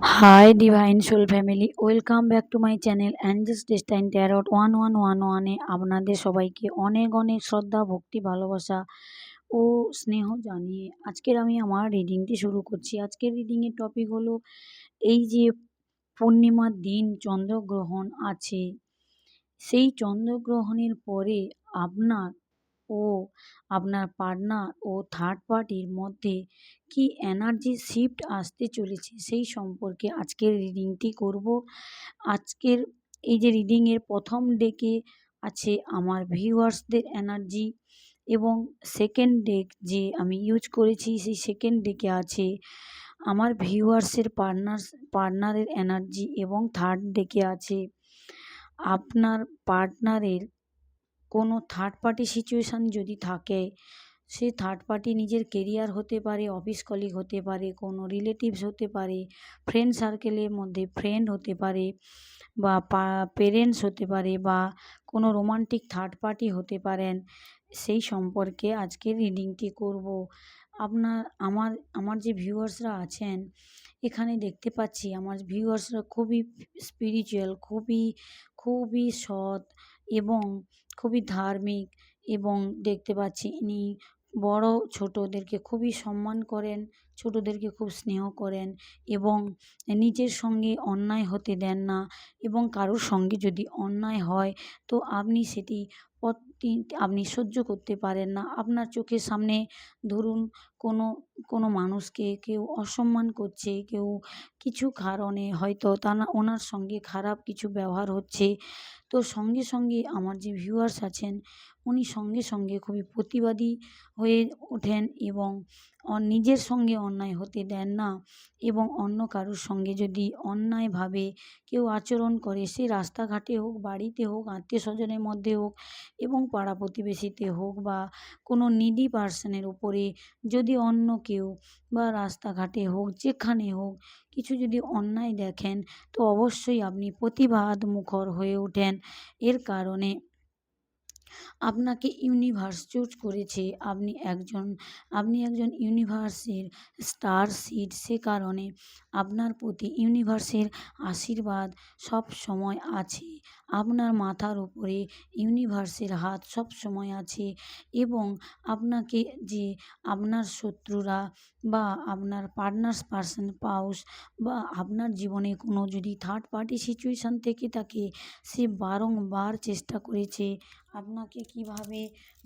Hi, Divine Soul Family. Welcome back to my channel Angels Destined Tarot 1111 এ আপনাদের সবাইকে অনেক অনেক শ্রদ্ধা, ভক্তি, ভালোবাসা ও স্নেহ জানিয়ে আজকের আমি আমার রিডিংটি শুরু করছি। আজকের রিডিং এর টপিক হলো এই যে পূর্ণিমার দিন চন্দ্রগ্রহণ আছে, সেই চন্দ্রগ্রহণের পরে আপনার ও আপনার পার্টনার ও থার্ড পার্টির মধ্যে কি এনার্জি শিফট আসতে চলেছে সেই সম্পর্কে আজকের রিডিংটি করব। আজকের এই যে রিডিংয়ের প্রথম ডেকে আছে আমার ভিউয়ার্সদের এনার্জি, এবং সেকেন্ড ডেক যে আমি ইউজ করেছি সেই সেকেন্ড ডেকে আছে আমার ভিউয়ার্সের পার্টনারের এনার্জি, এবং থার্ড ডেকে আছে আপনার পার্টনারের কোনো থার্ড পার্টি সিচুয়েশান যদি থাকে, সে থার্ড পার্টি নিজের কেরিয়ার হতে পারে, অফিস কলিগ হতে পারে, কোনো রিলেটিভস হতে পারে, ফ্রেন্ড সার্কেলের মধ্যে ফ্রেন্ড হতে পারে, বা পেরেন্টস হতে পারে, বা কোনো রোমান্টিক থার্ড পার্টি হতে পারেন। সেই সম্পর্কে আজকের রিডিংটি করব। আমার আমার যে ভিউয়ার্সরা আছেন, এখানে দেখতে পাচ্ছি আমার ভিউয়ার্সরা খুবই স্পিরিচুয়াল, খুবই সৎ এবং খুবই ধার্মিক, এবং দেখতে পাচ্ছি ইনি বড় ছোটদেরকে খুবই সম্মান করেন, ছোটদেরকে খুব স্নেহ করেন, এবং নিজের সঙ্গে অন্যায় হতে দেন না, এবং কারোর সঙ্গে যদি অন্যায় হয় তো আপনি সেটি আপনি সহ্য করতে পারেন না। আপনার চোখের সামনে ধরুন কোনো কোনো মানুষকে কেউ অসম্মান করছে, কেউ কিছু কারণে হয়তো ওনার সঙ্গে খারাপ কিছু ব্যবহার হচ্ছে, তো সঙ্গে সঙ্গে আমার যে ভিউয়ার্স আছেন উনি সঙ্গে সঙ্গে খুবই প্রতিবাদী হয়ে ওঠেন, এবং নিজের সঙ্গে অন্যায় হতে দেন না, এবং অন্য কারোর সঙ্গে যদি অন্যায়ভাবে কেউ আচরণ করে, সে রাস্তাঘাটে হোক, বাড়িতে হোক, আত্মীয় স্বজনের মধ্যে হোক, এবং পাড়া প্রতিবেশীতে হোক, বা কোনো নিডি পার্সনের উপরে যদি অন্য কেউ বা রাস্তাঘাটে হোক, যেখানে হোক কিছু যদি অন্যায় দেখেন, তো অবশ্যই আপনি প্রতিবাদ মুখর হয়ে ওঠেন। এর কারণে আপনাকে ইউনিভার্স চুজ করেছে, আপনি একজন ইউনিভার্সের স্টার সিড। সে কারণে আপনার প্রতি ইউনিভার্সের আশীর্বাদ সব সময় আছে, আপনার মাথার উপরে ইউনিভার্সের হাত সব সময় আছে, এবং আপনাকে যে আপনার শত্রুরা বা আপনার পাউস বা আপনার জীবনে কোনো যদি থার্ড পার্টি সিচুয়েশান থেকে থাকে, সে বারংবার চেষ্টা করেছে আপনাকে কিভাবে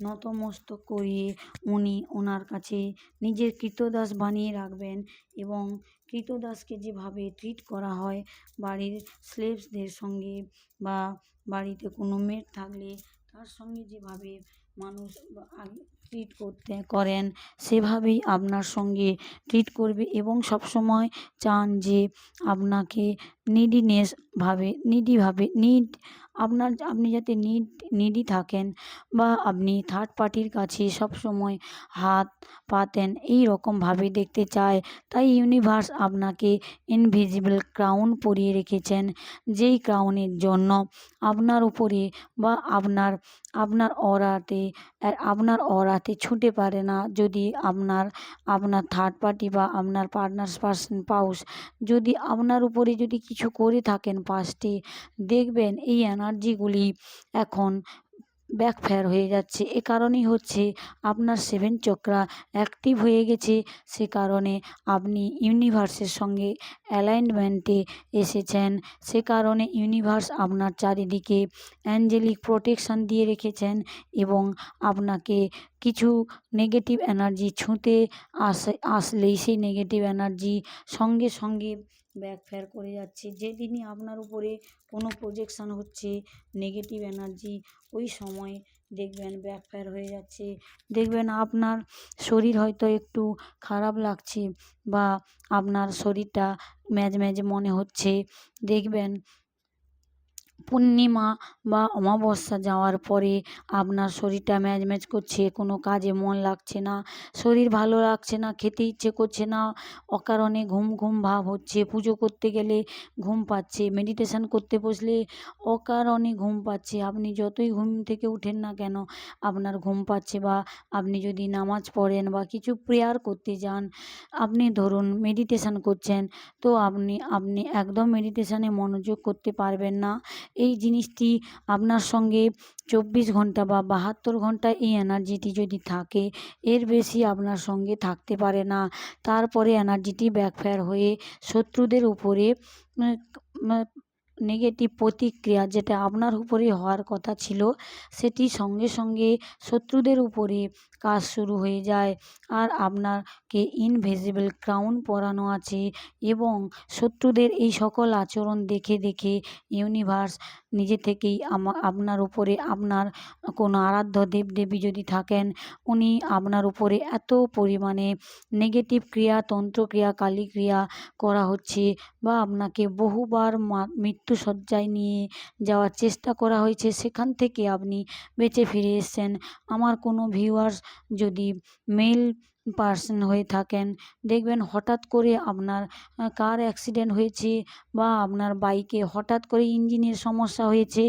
নতমস্তক করিয়ে উনি ওনার কাছে নিজের ক্রীতদাস বানিয়ে রাখবেন, এবং ক্রীতদাসকে যেভাবে ট্রিট করা হয় বাড়ির স্লেভসদের সঙ্গে, বা বাড়িতে কোনো মেড থাকলে তার সঙ্গে যেভাবে মানুষ ট্রিট করেন, সেভাবেই আপনার সঙ্গে ট্রিট করবে, এবং সবসময় চান যে আপনাকে আপনি যাতে নিডি থাকেন, বা আপনি থার্ড পার্টির কাছে সবসময় হাত পাতেন, এই রকমভাবে দেখতে চায়। তাই ইউনিভার্স আপনাকে ইনভিজিবল ক্রাউন পরিয়ে রেখেছেন, যেই ক্রাউনের জন্য আপনার উপরে বা আপনার অরাতে ছুটে পারে না। যদি আপনার থার্ড পার্টি বা আপনার পাউস যদি আপনার উপরে যদি কিছু করে থাকেন পাস্টে, দেখবেন এই এনার্জিগুলি এখন ব্যাকফায়ার হয়ে যাচ্ছে। এ কারণেই হচ্ছে আপনার 7 চক্রা অ্যাক্টিভ হয়ে গেছে, সে কারণে আপনি ইউনিভার্সের সঙ্গে অ্যালাইনমেন্টে এসেছেন। সে কারণে ইউনিভার্স আপনার চারিদিকে অ্যাঞ্জেলিক প্রোটেকশান দিয়ে রেখেছেন, এবং আপনাকে কিছু নেগেটিভ এনার্জি ছুঁতে আসলেই সেই নেগেটিভ এনার্জি সঙ্গে সঙ্গে ব্যাকফায়ার করে যাচ্ছে। যেদিনই আপনার উপরে কোনো প্রজেকশান হচ্ছে নেগেটিভ এনার্জি, ওই সময় দেখবেন ব্যাকফায়ার হয়ে যাচ্ছে। দেখবেন আপনার শরীর হয়তো একটু খারাপ লাগছে, বা আপনার শরীরটা ম্যাজম্যাজ মনে হচ্ছে, দেখবেন পূর্ণিমা বা অমাবস্যা যাওয়ার পরে আপনার শরীরটা ম্যাজম্যাজ করছে, কোনো কাজে মন লাগছে না, শরীর ভালো লাগছে না, খেতে ইচ্ছে করছে না, অকারণে ঘুম ঘুম ভাব হচ্ছে, পুজো করতে গেলে ঘুম পাচ্ছে, মেডিটেশন করতে বসলে অকারণে ঘুম পাচ্ছে। আপনি যতই ঘুম থেকে উঠেন না কেন আপনার ঘুম পাচ্ছে। বা আপনি যদি নামাজ পড়েন বা কিছু প্রেয়ার করতে যান, আপনি ধরুন মেডিটেশন করছেন, তো আপনি আপনি একদম মেডিটেশনে মনোযোগ করতে পারবেন না। এই জিনিসটি আপনার সঙ্গে 24 ঘন্টা বা 72 ঘন্টা এই এনার্জিটি যদি থাকে, এর বেশি আপনার সঙ্গে থাকতে পারে না। তারপরে এনার্জিটি ব্যাকফায়ার হয়ে শত্রুদের উপরে নেগেটিভ প্রতিক্রিয়া, যেটা আপনার উপরে হওয়ার কথা ছিল সেটি সঙ্গে সঙ্গে শত্রুদের উপরে কাজ শুরু হয়ে যায়। আর আপনাকে ইনভিজিবল ক্রাউন পরানো আছে, এবং শত্রুদের এই সকল আচরণ দেখে দেখে ইউনিভার্স নিজে থেকেই আপনার উপরে, আপনার কোনো আরাধ্য দেবদেবী যদি থাকেন, উনি আপনার উপরে এত পরিমাণে নেগেটিভ ক্রিয়া, তন্ত্রক্রিয়া, কালীক্রিয়া করা হচ্ছে, বা আপনাকে বহুবার মৃত্যুশয্যায় নিয়ে যাওয়ার চেষ্টা করা হয়েছে, সেখান থেকে আপনি বেঁচে ফিরে এসেছেন। আমার কোনো ভিউয়ার্স যদি মেল পার্সন হয়ে থাকেন, দেখবেন হঠাৎ করে আপনার কার অ্যাক্সিডেন্ট হয়েছে, বা আপনার বাইকে হঠাৎ করে ইঞ্জিনের সমস্যা হয়েছে,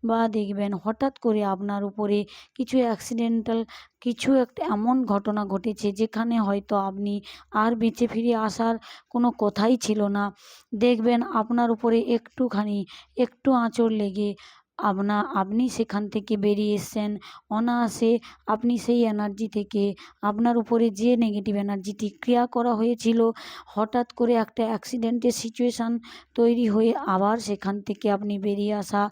বা দেখবেন হঠাৎ করে আপনার উপরে কিছু অ্যাক্সিডেন্টাল কিছু একটা এমন ঘটনা ঘটেছে যেখানে হয়তো আপনি আর বেঁচে ফিরে আসার কোনো কথাই ছিল না। দেখবেন আপনার উপরে একটু আঁচড় লেগে আপনি সেখান থেকে বেরিয়ে এসেছেন অনায়াসে। আপনি সেই এনার্জি থেকে, আপনার উপরে যে নেগেটিভ এনার্জিটি ক্রিয়া করা হয়েছিল, হঠাৎ করে একটা অ্যাক্সিডেন্টের সিচুয়েশান তৈরি হয়ে আবার সেখান থেকে আপনি বেরিয়ে আসা।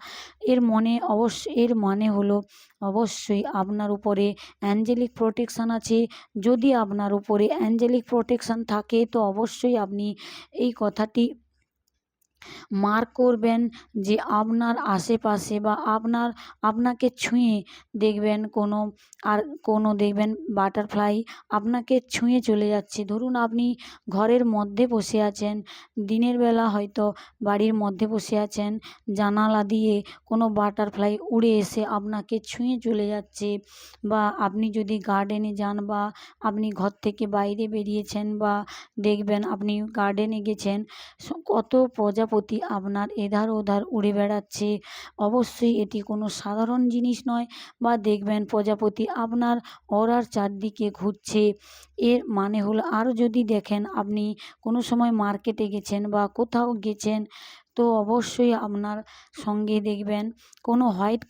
এর মানে হলো অবশ্যই আপনার উপরে অ্যাঞ্জেলিক প্রোটেকশান আছে। যদি আপনার উপরে অ্যাঞ্জেলিক প্রোটেকশান থাকে, তো অবশ্যই আপনি এই কথাটি মার্ক করবেন যে আপনার আশেপাশে বা আপনাকে ছুঁয়ে দেখবেন কোনো দেখবেন বাটারফ্লাই আপনাকে ছুঁয়ে চলে যাচ্ছে। ধরুন আপনি ঘরের মধ্যে বসে আছেন, দিনের বেলা হয়তো বাড়ির মধ্যে বসে আছেন, জানালা দিয়ে কোনো বাটারফ্লাই উড়ে এসে আপনাকে ছুঁয়ে চলে যাচ্ছে। বা আপনি যদি গার্ডেনে যান, বা আপনি ঘর থেকে বাইরে বেরিয়েছেন, বা দেখবেন আপনি গার্ডেনে গেছেন, কত প্রজাপতি আপনার এধার ওধার উড়ে বেড়াচ্ছে। অবশ্যই এটি কোনো সাধারণ জিনিস নয়। বা দেখবেন প্রজাপতি আপনার অরার চারদিকে ঘুরছে। এর মানে হলো, আরও যদি দেখেন আপনি কোনো সময় মার্কেটে গেছেন বা কোথাও গেছেন, তো অবশ্যই আপনার সঙ্গে দেখবেন কোনো হোয়াইট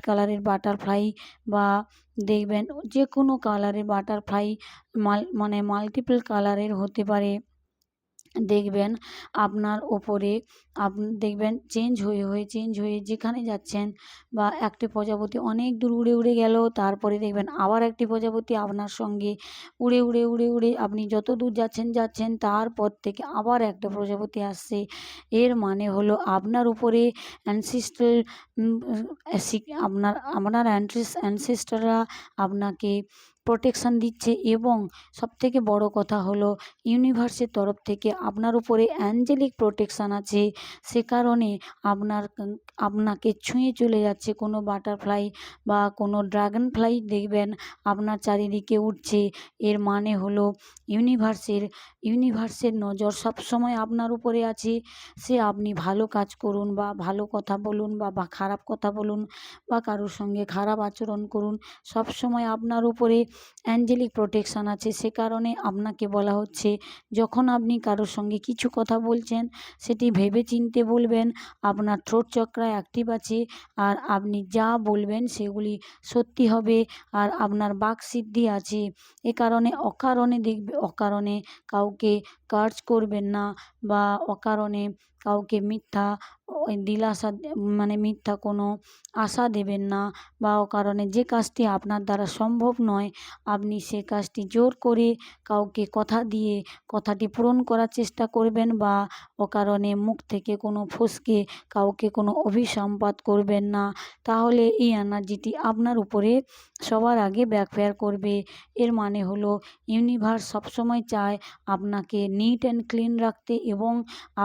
কালারের বাটারফ্লাই, বা দেখবেন যে কোনো কালারের বাটারফ্লাই, মানে মাল্টিপল কালারের হতে পারে। দেখবেন আপনার ওপরে দেখবেন চেঞ্জ হয়ে যেখানে যাচ্ছেন, বা একটি প্রজাপতি অনেক দূর উড়ে উড়ে গেল, তারপরে দেখবেন আবার একটি প্রজাপতি আপনার সঙ্গে উড়ে আপনি যত দূর যাচ্ছেন তারপর থেকে আবার একটা প্রজাপতি আসছে। এর মানে হলো আপনার উপরে অ্যানসিস্ট্রাল আপনার অ্যানসিস্টাররা আপনাকে প্রোটেকশান দিচ্ছে। এবং সবথেকে বড় কথা হলো ইউনিভার্সের তরফ থেকে আপনার উপরে অ্যাঞ্জেলিক প্রোটেকশান আছে। সে কারণে আপনাকে ছুঁয়ে চলে যাচ্ছে কোনো বাটারফ্লাই বা কোনো ড্রাগন ফ্লাই, দেখবেন আপনার চারিদিকে উঠছে। এর মানে হলো ইউনিভার্সের নজর সবসময় আপনার উপরে আছে। সে আপনি ভালো কাজ করুন, বা ভালো কথা বলুন, বা খারাপ কথা বলুন, বা কারোর সঙ্গে খারাপ আচরণ করুন, সবসময় আপনার উপরে অ্যাঞ্জেলিক প্রোটেকশান আছে। সে কারণে আপনাকে বলা হচ্ছে, যখন আপনি কারোর সঙ্গে কিছু কথা বলছেন, সেটি ভেবে চিন্তে বলবেন। আপনার থ্রোট চক্রা অ্যাক্টিভ আছে, আর আপনি যা বলবেন সেগুলি সত্যি হবে, আর আপনার বাকসিদ্ধি আছে। এ কারণে অকারণে কাউকে কার্জ করবেন না, বা অকারণে কাউকে মিথ্যা মিথ্যা কোনো আশা দেবেন না, বা অকারণে যে কাজটি আপনার দ্বারা সম্ভব নয়, আপনি সে কাজটি জোর করে কাউকে কথা দিয়ে কথাটি পূরণ করার চেষ্টা করবেন, বা অকারণে মুখ থেকে কোনো ফসকে কাউকে কোনো অভিসম্পাত করবেন না। তাহলে এই এনার্জিটি আপনার উপরে সবার আগে ব্যাকফায়ার করবে। এর মানে হলো ইউনিভার্স সবসময় চায় আপনাকে নিট অ্যান্ড ক্লিন রাখতে, এবং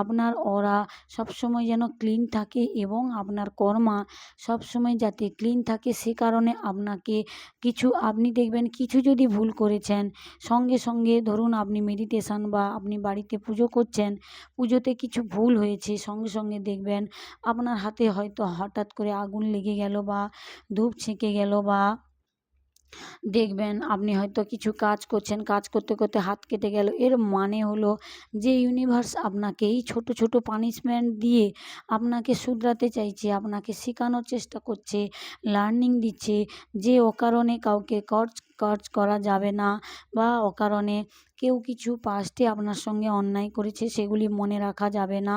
আপনার অরা সবসময় যেন ক্লিন থাকে এবং আপনার কর্মা সবসময় যাতে ক্লিন থাকে, সে কারণে আপনাকে আপনি দেখবেন কিছু যদি ভুল করেছেন, সঙ্গে সঙ্গে ধরুন আপনি মেডিটেশন বা আপনি বাড়িতে পুজো করছেন, পুজোতে কিছু ভুল হয়েছে, সঙ্গে সঙ্গে দেখবেন আপনার হাতে হয়তো হঠাৎ করে আগুন লেগে গেল বা ধূপ ছেঁকে গেল, বা দেখবেন আপনি হয়তো কিছু কাজ করছেন, কাজ করতে করতে হাত কেটে গেল। এর মানে হলো যে ইউনিভার্স আপনাকে এই ছোট ছোট পানিশমেন্ট দিয়ে আপনাকে শুধরাতে চাইছে, আপনাকে শেখানোর চেষ্টা করছে, লার্নিং দিচ্ছে যে অকারণে কাউকে কর্জ করা যাবে না, বা অকারণে কেউ কিছু পাস্টে আপনার সঙ্গে অন্যায় করেছে সেগুলি মনে রাখা যাবে না।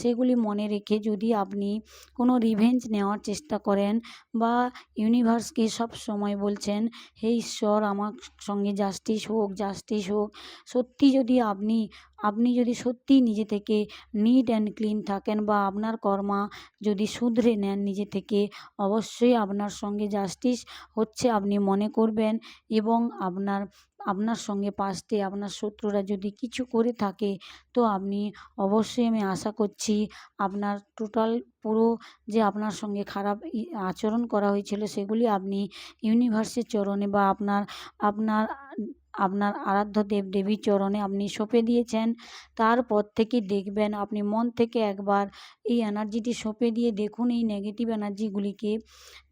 সেগুলি মনে রেখে যদি আপনি কোনো রিভেঞ্জ নেওয়ার চেষ্টা করেন বা ইউনিভার্সকে সব সময় বলছেন, হে ঈশ্বর আমার সঙ্গে জাস্টিস হোক, জাস্টিস হোক। সত্যি যদি আপনি যদি সত্যিই নিজে থেকে নিট অ্যান্ড ক্লিন থাকেন বা আপনার কর্মা যদি শুধরে নেন নিজে থেকে, অবশ্যই আপনার সঙ্গে জাস্টিস হচ্ছে আপনি মনে করবেন। এবং আপনার সঙ্গে পাস্টে আপনার শত্রুরা যদি কিছু করে থাকে, তো আপনি অবশ্যই, আমি আশা করছি আপনার টোটাল পুরো যে আপনার সঙ্গে খারাপ আচরণ করা হয়েছিল সেগুলি আপনি ইউনিভার্সের চরণে বা আপনার আপনার আরাধ্য দেবদেবীর চরণে আপনি সঁপে দিয়েছেন। তারপর থেকে দেখবেন আপনি মন থেকে একবার এই এনার্জিটি সঁপে দিয়ে দেখুন এই নেগেটিভ এনার্জিগুলিকে।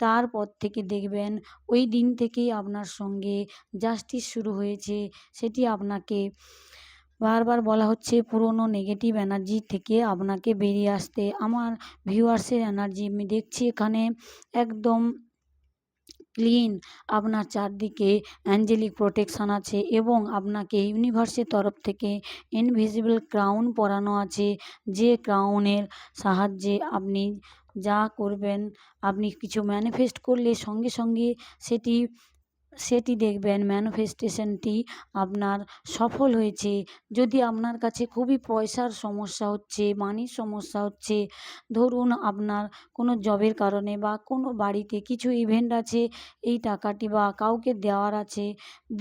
তারপর থেকে দেখবেন ওই দিন থেকেই আপনার সঙ্গে জাস্টিস শুরু হয়েছে। সেটি আপনাকে বারবার বলা হচ্ছে পুরনো নেগেটিভ এনার্জি থেকে আপনাকে বেরিয়ে আসতে। আমার ভিউয়ার্সের এনার্জি আমি দেখছি এখানে একদম ক্লিন, আপনার চারদিকে অ্যাঞ্জেলিক প্রোটেকশান আছে এবং আপনাকে ইউনিভার্সের তরফ থেকে ইনভিজিবল ক্রাউন পরানো আছে, যে ক্রাউনের সাহায্যে আপনি যা করবেন, আপনি কিছু ম্যানিফেস্ট করলে সঙ্গে সঙ্গে সেটি দেখবেন ম্যানিফেস্টেশনটি আপনার সফল হয়েছে। যদি আপনার কাছে খুবই পয়সার সমস্যা হচ্ছে, মানির সমস্যা হচ্ছে, ধরুন আপনার কোনো জবের কারণে বা কোনো বাড়িতে কিছু ইভেন্ট আছে, এই টাকাটি বা কাউকে দেওয়ার আছে,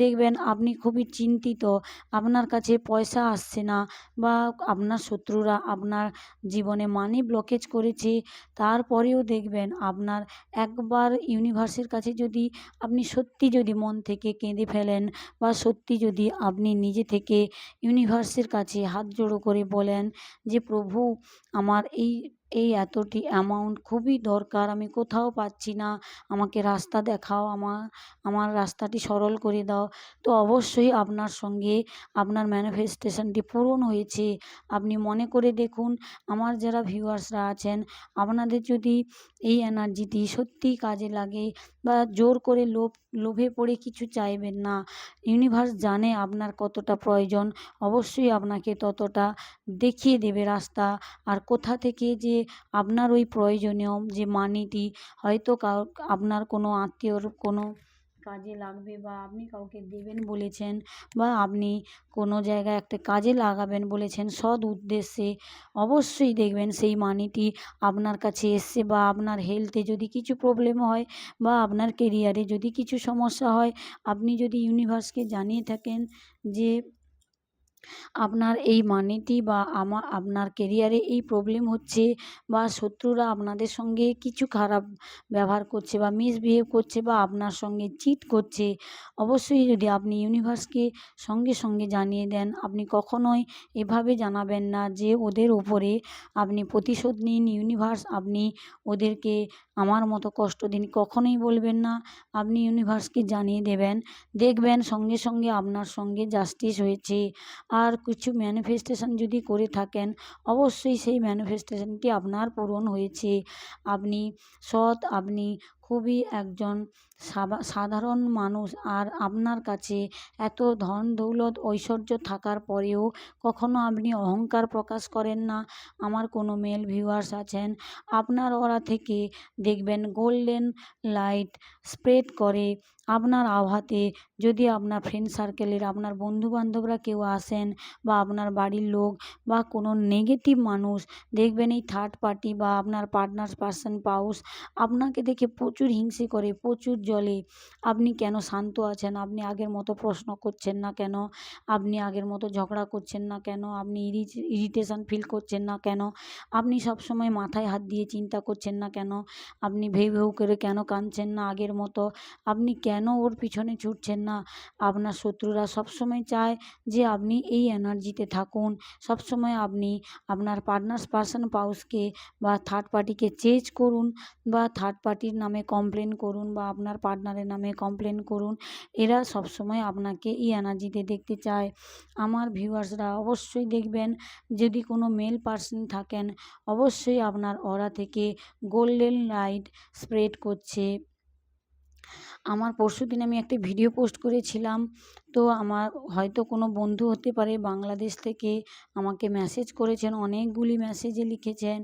দেখবেন আপনি খুবই চিন্তিত, আপনার কাছে পয়সা আসছে না, বা আপনার শত্রুরা আপনার জীবনে মানি ব্লকেজ করেছে, তারপরেও দেখবেন আপনার একবার ইউনিভার্সের কাছে যদি আপনি সত্যি যদি মন থেকে কেঁদে ফেলেন বা সত্যি যদি আপনি নিজে থেকে ইউনিভার্সের কাছে হাত জোড়ো করে বলেন যে প্রভু আমার এই এতটি অ্যামাউন্ট খুবই দরকার, আমি কোথাও পাচ্ছি না, আমাকে রাস্তা দেখাও, আমার রাস্তাটি সরল করে দাও, তো অবশ্যই আপনার সঙ্গে আপনার ম্যানিফেস্টেশনটি পূরণ হয়েছে। আপনি মনে করে দেখুন, আমার যারা ভিউয়ার্সরা আছেন, আপনাদের যদি এই এনার্জিটি সত্যিই কাজে লাগে বা জোর করে লোভে পড়ে কিছু চাইবেন না, ইউনিভার্স জানে আপনার কতটা প্রয়োজন, অবশ্যই আপনাকে ততটা দেখিয়ে দেবে রাস্তা। আর কোথা থেকে যে আপনার ওই প্রয়োজনীয় যে মানিটি হয়তো আপনার কোনো আত্মীয়র কোনো কাজে লাগবে বা আপনি কাউকে দেবেন বলেছেন, বা আপনি কোনো জায়গায় একটা কাজে লাগাবেন বলেছেন সৎ উদ্দেশ্যে, অবশ্যই দেখবেন সেই মানিটি আপনার কাছে এসছে। বা আপনার হেলথে যদি কিছু প্রবলেম হয় বা আপনার কেরিয়ারে যদি কিছু সমস্যা হয়, আপনি যদি ইউনিভার্সকে জানিয়ে থাকেন যে আপনার এই মানিটি বা আপনার কেরিয়ারে এই প্রবলেম হচ্ছে, বা শত্রুরা আপনাদের সঙ্গে কিছু খারাপ ব্যবহার করছে বা মিসবিহেভ করছে বা আপনার সঙ্গে চিট করছে, অবশ্যই যদি আপনি ইউনিভার্সকে সঙ্গে সঙ্গে জানিয়ে দেন। আপনি কখনোই এভাবে জানাবেন না যে ওদের উপরে আপনি প্রতিশোধ নিন, ইউনিভার্স আপনি ওদেরকে আমার মতো কষ্ট দিন, কখনোই বলবেন না। আপনি ইউনিভার্সকে জানিয়ে দেবেন, দেখবেন সঙ্গে সঙ্গে আপনার সঙ্গে জাস্টিস হয়েছে। আর কিছু ম্যানিফেস্টেশন যদি করে থাকেন, অবশ্যই সেই ম্যানিফেস্টেশনটি আপনার পূরণ হয়েছে। আপনি আপনি খুবই একজন সাধারণ মানুষ, আর আপনার কাছে এত ধন দৌলত ঐশ্বর্য থাকার পরেও কখনো আপনি অহংকার প্রকাশ করেন না। আমার কোনো মেল ভিউয়ার্স আছেন, আপনার অরা থেকে দেখবেন গোল্ডেন লাইট স্প্রেড করে আপনার আবহাতে। যদি আপনার ফ্রেন্ড সার্কেলের আপনার বন্ধুবান্ধবরা কেউ আসেন বা আপনার বাড়ির লোক বা কোনো নেগেটিভ মানুষ, দেখবেন এই থার্ড পার্টি বা আপনার পার্টনার পার্সন পাউস আপনাকে দেখে প্রচুর হিংসে করে, প্রচুর জ্বলে। আপনি কেন শান্ত আছেন? আপনি আগের মতো প্রশ্ন করছেন না কেন? আপনি আগের মতো ঝগড়া করছেন না কেন? আপনি ইরিটেশন ফিল করছেন না কেন? আপনি সবসময় মাথায় হাত দিয়ে চিন্তা করছেন না কেন? আপনি ভেউ ভেউ করে কেন কাঁদছেন না আগের মতো? আপনি কেন ওর পিছনে ছুটছেন না? আপনার শত্রুরা সবসময় চায় যে আপনি এই এনার্জিতে থাকুন। সবসময় আপনি আপনার পার্সনকে বা থার্ড পার্টিকে চেঞ্জ করুন, বা থার্ড পার্টির নামে কমপ্লেন করুন, বা আপনার পার্টনারের নামে কমপ্লেন করুন। এরা সবসময় আপনাকে এই এনার্জিতে দেখতে চায়। আমার ভিউয়ার্সরা অবশ্যই দেখবেন, যদি কোনো মেল পার্সন থাকেন, অবশ্যই আপনার অরা থেকে গোল্ডেন লাইট স্প্রেড করছে। আমার পরশুদিন আমি একটি ভিডিও পোস্ট করেছিলাম। তো আমার হয়তো কোনো বন্ধু হতে পারে বাংলাদেশ থেকে আমাকে মেসেজ করেছেন, অনেকগুলি মেসেজে লিখেছেন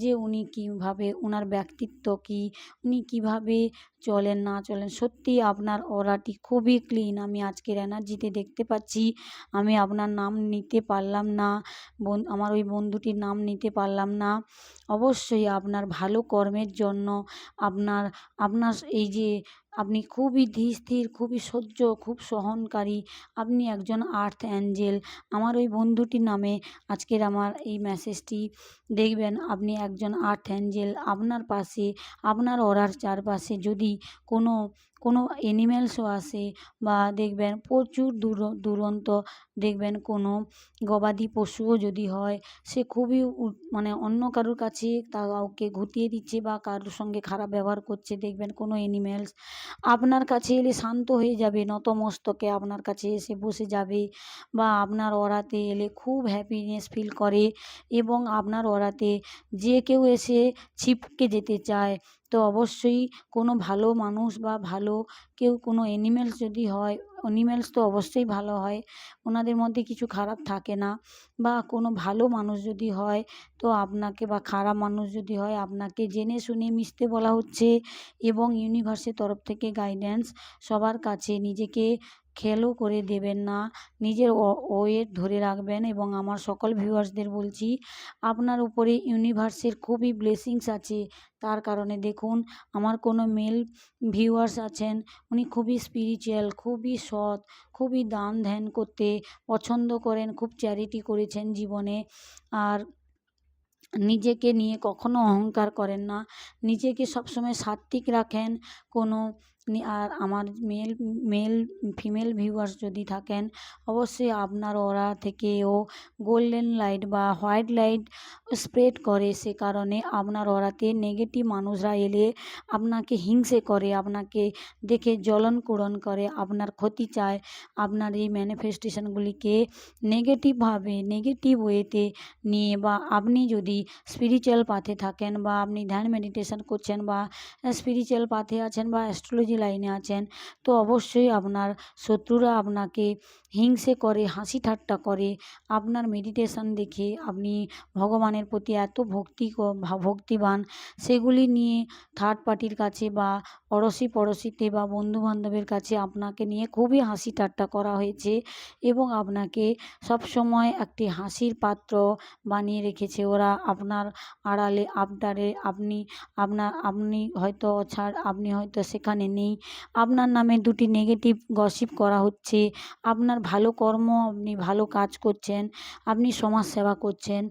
যে উনি কীভাবে, ওনার ব্যক্তিত্ব কী, উনি কীভাবে চলেন না চলেন। সত্যি আপনার অরাটি খুবই ক্লিন, আমি আজকের এনার্জিতে দেখতে পাচ্ছি। আমি আপনার নাম নিতে পারলাম না, আমার ওই বন্ধুটির নাম নিতে পারলাম না। অবশ্যই আপনার ভালো কর্মের জন্য, আপনার আপনার এই যে আপনি খুবই ধীর স্থির, খুবই সহ্য, খুব সহনকারী, আপনি একজন আর্থ অ্যাঞ্জেল। আমার ওই বন্ধুটির নামে আজকের আমার এই মেসেজটি দেখবেন, আপনি একজন আর্থ অ্যাঞ্জেল। আপনার পাশে, আপনার অরার চারপাশে যদি কোনো অ্যানিম্যালসও আসে, বা দেখবেন প্রচুর দুরন্ত দেখবেন কোনো গবাদি পশুও যদি হয়, সে খুবই মানে অন্য কারোর কাছে কাউকে ঘুতিয়ে দিচ্ছে বা কারোর সঙ্গে খারাপ ব্যবহার করছে, দেখবেন কোনো অ্যানিম্যালস আপনার কাছে এলে শান্ত হয়ে যাবে, নতমস্তকে আপনার কাছে এসে বসে যাবে, বা আপনার অরাতে এলে খুব হ্যাপিনেস ফিল করে, এবং আপনার অরাতে যে কেউ এসে ছিপকে যেতে চায়। তো অবশ্যই কোনো ভালো মানুষ বা ভালো কেউ, কোনো অ্যানিম্যালস যদি হয়, অ্যানিম্যালস তো অবশ্যই ভালো হয়, ওনাদের মধ্যে কিছু খারাপ থাকে না। বা কোনো ভালো মানুষ যদি হয়, তো আপনাকে, বা খারাপ মানুষ যদি হয়, আপনাকে জেনে শুনে মিশতে বলা হচ্ছে। এবং ইউনিভার্সের তরফ থেকে গাইডেন্স, সবার কাছে নিজেকে খেলো করে দেবেন না, নিজের ওয়েট ধরে রাখবেন। এবং আমার সকল ভিউয়ার্সদের বলছি, আপনার উপরে ইউনিভার্সের খুবই ব্লেসিংস আছে। তার কারণে দেখুন, আমার কোনো মেল ভিউয়ার্স আছেন, উনি খুবই স্পিরিচুয়াল, খুবই সৎ, খুবই দান ধ্যান করতে পছন্দ করেন, খুব চ্যারিটি করেছেন জীবনে, আর নিজেকে নিয়ে কখনো অহংকার করেন না, নিজেকে সবসময় সাত্ত্বিক রাখেন। কোনো আর আমার মেল ফিমেল ভিউয়ার্স যদি থাকেন, অবশ্যই আপনার ওরা থেকেও গোল্ডেন লাইট বা হোয়াইট লাইট স্প্রেড করে। সে কারণে আপনার ওরাতে নেগেটিভ মানুষরা এলে আপনাকে হিংসে করে, আপনাকে দেখে জ্বলনপোড়ন করে, আপনার ক্ষতি চায়, আপনার এই ম্যানিফেস্টেশনগুলিকে নেগেটিভভাবে, নেগেটিভ ওয়েতে নিয়ে, বা আপনি যদি স্পিরিচুয়াল পাথে থাকেন, বা আপনি ধ্যান মেডিটেশন করছেন, বা স্পিরিচুয়াল পাথে আছেন, বা অ্যাস্ট্রোলজি লাইনে আছেন, তো অবশ্যই আপনার শত্রুরা আপনাকে হিংসে করে, হাসি ঠাট্টা করে। আপনার মেডিটেশন দেখে আপনি ভগবানের প্রতি এত ভক্তিবান, সেগুলি নিয়ে থার্ড পার্টির কাছে, বা অড়শি পড়শিতে, বা বন্ধুবান্ধবের কাছে আপনাকে নিয়ে খুবই হাসি ঠাট্টা করা হয়েছে, এবং আপনাকে সবসময় একটি হাসির পাত্র বানিয়ে রেখেছে ওরা। আপনার আড়ালে, আবডারে, আপনি হয়তো আপনি হয়তো সেখানে নেই, আপনার নামে দুটি নেগেটিভ গসিপ করা হচ্ছে। আপনার ভালো কর্ম, আপনি ভালো কাজ করছেন, আপনি সমাজ সেবা করছেন,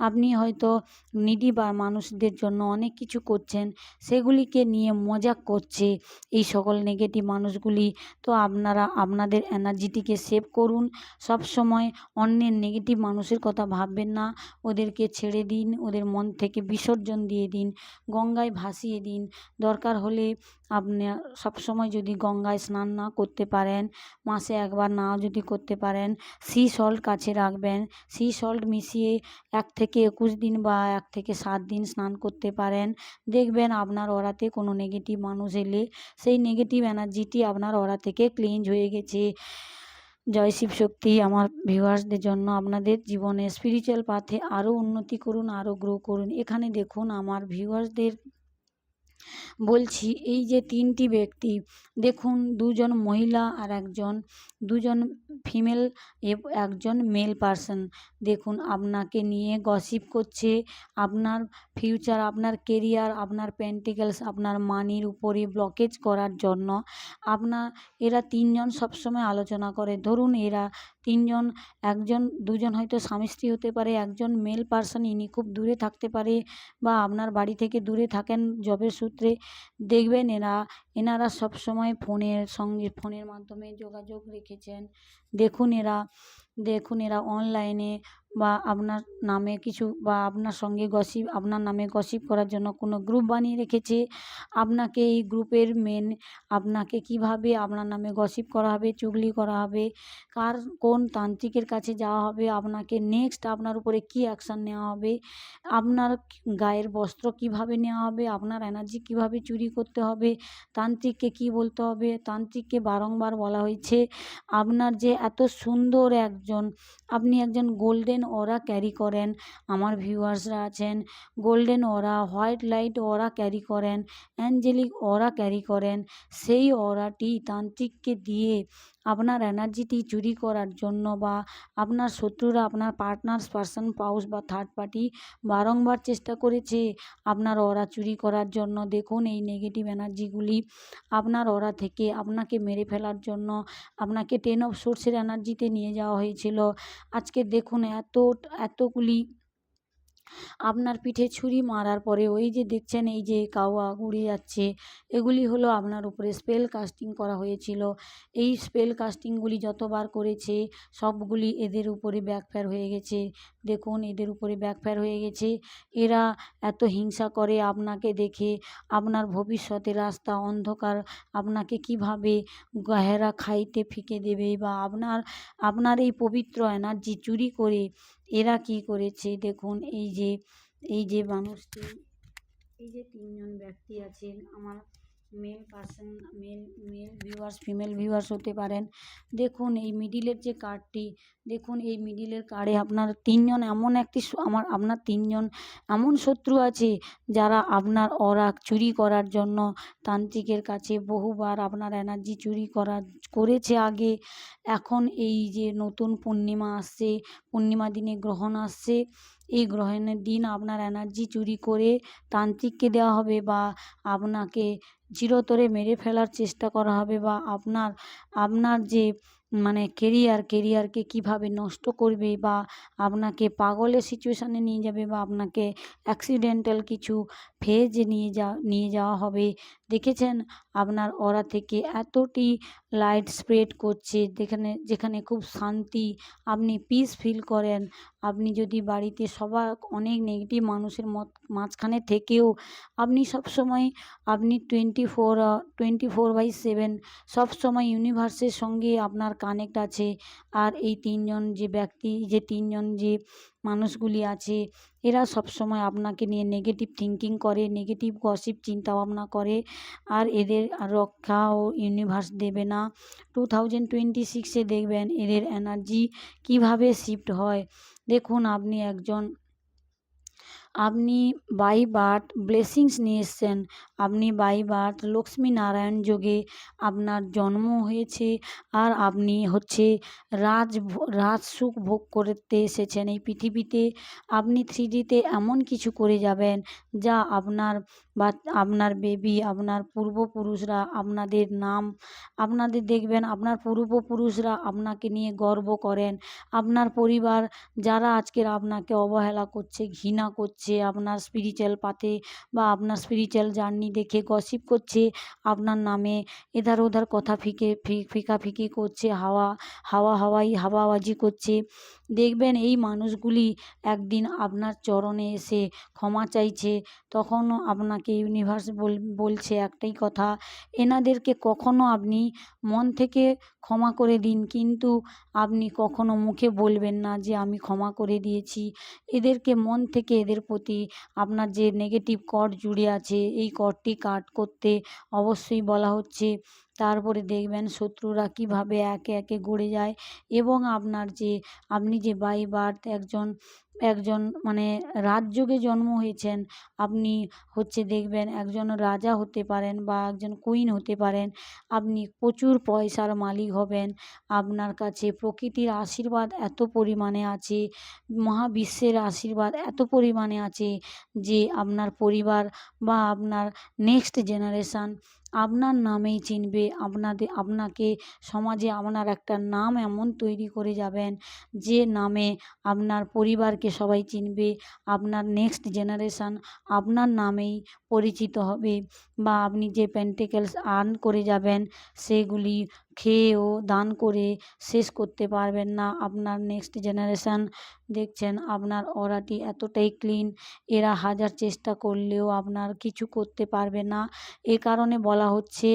আপনি হয়তো নিডি বা মানুষদের জন্য অনেক কিছু করছেন, সেগুলিকে নিয়ে মজা করছে এই সকল নেগেটিভ মানুষগুলি। তো আপনারা আপনাদের এনার্জিটিকে সেভ করুন, সব সময় অন্যের নেগেটিভ মানুষের কথা ভাববেন না, ওদেরকে ছেড়ে দিন, ওদের মন থেকে বিসর্জন দিয়ে দিন, গঙ্গায় ভাসিয়ে দিন। দরকার হলে আপনি সবসময় যদি গঙ্গায় স্নান না করতে পারেন, মাসে একবার নাও যদি করতে পারেন, সি সল্ট কাছে রাখবেন, সি সল্ট মিশিয়ে 1 থেকে 21 দিন বা 1 থেকে 7 দিন স্নান করতে পারেন। দেখবেন আপনার অরাতে কোনো নেগেটিভ মানুষ এলে সেই নেগেটিভ এনার্জিটি আপনার অরা থেকে ক্লিনজ হয়ে গেছে। জয় শিব শক্তি। আমার ভিউয়ার্সদের জন্য, আপনাদের জীবনে স্পিরিচুয়াল পাথে আরও উন্নতি করুন, আরও গ্রো করুন। এখানে দেখুন, আমার ভিউয়ার্সদের বলছি এই যে ৩টি ব্যক্তি দেখুন, ২ জন মহিলা আর ২ জন ফিমেল, একজন মেল পারসন। দেখুন আপনাকে নিয়ে গসিপ করছে, আপনার ফিউচার, আপনার কেরিয়ার, আপনার পেন্টিকেলস, আপনার মানির উপরে ব্লকেজ করার জন্য এরা ৩ জন সবসময় আলোচনা করে। ধরুন এরা ৩ জন, ২ জন হয়তো স্বামী স্ত্রী হতে পারে, একজন মেল পারসন ইনি খুব দূরে থাকতে পারে বা আপনার বাড়ি থেকে দূরে থাকেন জবের সূত্রে। দেখবেন এনারা সবসময় ফোনের মাধ্যমে যোগাযোগ রেখেছেন। দেখুন এরা অনলাইনে বা আপনার নামে কিছু বা আপনার নামে গসিপ করার জন্য কোনো গ্রুপ বানিয়ে রেখেছে। আপনাকে এই গ্রুপের আপনাকে কিভাবে আপনার নামে গসিপ করা হবে, চুগলি করা হবে, কোন তান্ত্রিকের কাছে যাওয়া হবে, আপনাকে নেক্সট আপনার উপরে কী অ্যাকশান নেওয়া হবে, আপনার গায়ের বস্ত্র কিভাবে নেওয়া হবে, আপনার এনার্জি কিভাবে চুরি করতে হবে, তান্ত্রিককে কি বলতে হবে। তান্ত্রিককে বারংবার বলা হয়েছে আপনার যে এত সুন্দর আপনি একজন গোল্ডেন অরা ক্যারি করেন, আমার ভিউয়ার্সরা আছেন, গোল্ডেন অরা, হোয়াইট লাইট অরা ক্যারি করেন, অ্যাঞ্জেলিক অরা ক্যারি করেন। সেই অরাটি তান্ত্রিককে দিয়ে আপনার এনার্জিটি চুরি করার জন্য বা আপনার শত্রুরা, আপনার পার্টনার্স, পার্সন, পাউস বা থার্ড পার্টি বারংবার চেষ্টা করেছে আপনার অরা চুরি করার জন্য। দেখুন এই নেগেটিভ এনার্জিগুলি আপনার অরা থেকে আপনাকে মেরে ফেলার জন্য আপনাকে 10 অফ সোর্সের এনার্জিতে নিয়ে যাওয়া হয়েছিল। আজকে দেখুন এতগুলি আপনার পিঠে ছুরি মারার পরে ওই যে দেখছেন এই যে কাওয়া উড়ে যাচ্ছে, এগুলি হলো আপনার উপরে স্পেল কাস্টিং করা হয়েছিল। এই স্পেল কাস্টিংগুলি যতবার করেছে সবগুলি এদের উপরে ব্যাকফায়ার হয়ে গেছে। দেখুন এদের উপরে ব্যাকফায়ার হয়ে গেছে। এরা এত হিংসা করে আপনাকে দেখে, আপনার ভবিষ্যতের রাস্তা অন্ধকার, আপনাকে কিভাবে গহেরা খাইতে ফিকে দেবে বা আপনার এই পবিত্র এনার্জি চুরি করে এরা কি করেছে। দেখুন এই যে মানুষটি, এই যে ৩ জন ব্যক্তি আছেন, আমার male person, male viewers, female viewers হতে পারেন। দেখুন এই মিডিলের যে কার্ডটি, দেখুন এই মিডিলের কার্ডে আপনার ৩ জন আপনার ৩ জন এমন শত্রু আছে যারা আপনার অরা চুরি করার জন্য তান্ত্রিকের কাছে বহুবার আপনার এনার্জি চুরি করেছে আগে। এখন এই যে নতুন পূর্ণিমা আসছে, পূর্ণিমা দিনে গ্রহণ আসছে, এই গ্রহণের দিন আপনার এনার্জি চুরি করে তান্ত্রিককে দেওয়া হবে বা আপনাকে চিরতরে মেরে ফেলার চেষ্টা করা হবে বা আপনার যে কেরিয়ারকে কিভাবে নষ্ট করবে বা আপনাকে পাগলের সিচুয়েশানে নিয়ে যাবে বা আপনাকে অ্যাক্সিডেন্টাল কিছু ফেজ নিয়ে যাওয়া হবে। দেখেছেন আপনার অরা থেকে এতটি লাইট স্প্রেড করছে, যেখানে খুব শান্তি, আপনি পিস ফিল করেন। আপনি যদি বাড়িতে অনেক নেগেটিভ মানুষের মাঝখানে থেকেও আপনি সবসময় 24/7 সবসময় ইউনিভার্সের সঙ্গে আপনার কানেক্ট আছে। আর এই ৩ জন যে মানুষগুলি আছে, এরা সবসময় আপনাকে নিয়ে নেগেটিভ থিঙ্কিং করে, নেগেটিভ গসিপ চিন্তাভাবনা করে, আর এদের রক্ষাও ইউনিভার্স দেবে না। 2026-এ দেখবেন এদের এনার্জি কিভাবে শিফট হয়। দেখুন আপনি বাই বার্থ ব্লেসিংস নিয়ে এসছেন, আপনি বাই বার্থ লক্ষ্মী নারায়ণ যোগে আপনার জন্ম হয়েছে, আর আপনি রাজসুখ ভোগ করতে এসেছেন এই পৃথিবীতে। আপনি 3Dতে এমন কিছু করে যাবেন যা আপনার বেবি, আপনার পূর্বপুরুষরা দেখবেন আপনার পূর্বপুরুষরা আপনাকে নিয়ে গর্ব করেন। আপনার পরিবার যারা আজকের আপনাকে অবহেলা করছে, ঘৃণা করছে, আপনার স্পিরিচুয়াল পাথে বা আপনার স্পিরিচুয়াল জার্নি দেখে গসিপ করছে, আপনার নামে এধার ওধার কথা ফিকাফিকি করছে, হাওয়াবাজি করছে, দেখবেন এই মানুষগুলি একদিন আপনার চরণে এসে ক্ষমা চাইছে। তখনও আপনাকে ইউনিভার্স বলছে একটাই কথা, এনাদেরকে কখনো আপনি মন থেকে ক্ষমা করে দিন, কিন্তু আপনি কখনো মুখে বলবেন না যে আমি ক্ষমা করে দিয়েছি। এদেরকে মন থেকে এদের প্রতি আপনার যে নেগেটিভ কর্ড জুড়ে আছে এই কর্ডটি কাট করতে অবশ্যই বলা হচ্ছে। তারপরে দেখবেন শত্রুরা কীভাবে একে একে গড়ে যায় এবং আপনি যে বাই বার্থ একজন একজন মানে রাজযোগে জন্ম হয়েছেন, আপনি দেখবেন একজন রাজা হতে পারেন বা একজন কুইন হতে পারেন। আপনি প্রচুর পয়সার মালিক হবেন। আপনার কাছে প্রকৃতির আশীর্বাদ এত পরিমাণে আছে, মহাবিশ্বের আশীর্বাদ এত পরিমাণে আছে যে আপনার পরিবার বা আপনার নেক্সট জেনারেশান আপনার নামেই চিনবে। আপনাকে সমাজে আপনার একটা নাম এমন তৈরি করে যাবেন যে নামে আপনার পরিবারকে সবাই চিনবে। আপনার নেক্সট জেনারেশান আপনার নামেই পরিচিত হবে বা আপনি যে পেন্টিকেলস আর্ন করে যাবেন সেগুলি খেয়েও দান করে শেষ করতে পারবেন না। আপনার নেক্সট জেনারেশান দেখছেন আপনার অরাটি এতটাই ক্লিন, এরা হাজার চেষ্টা করলেও আপনার কিছু করতে পারবে না। এ কারণে বলা হচ্ছে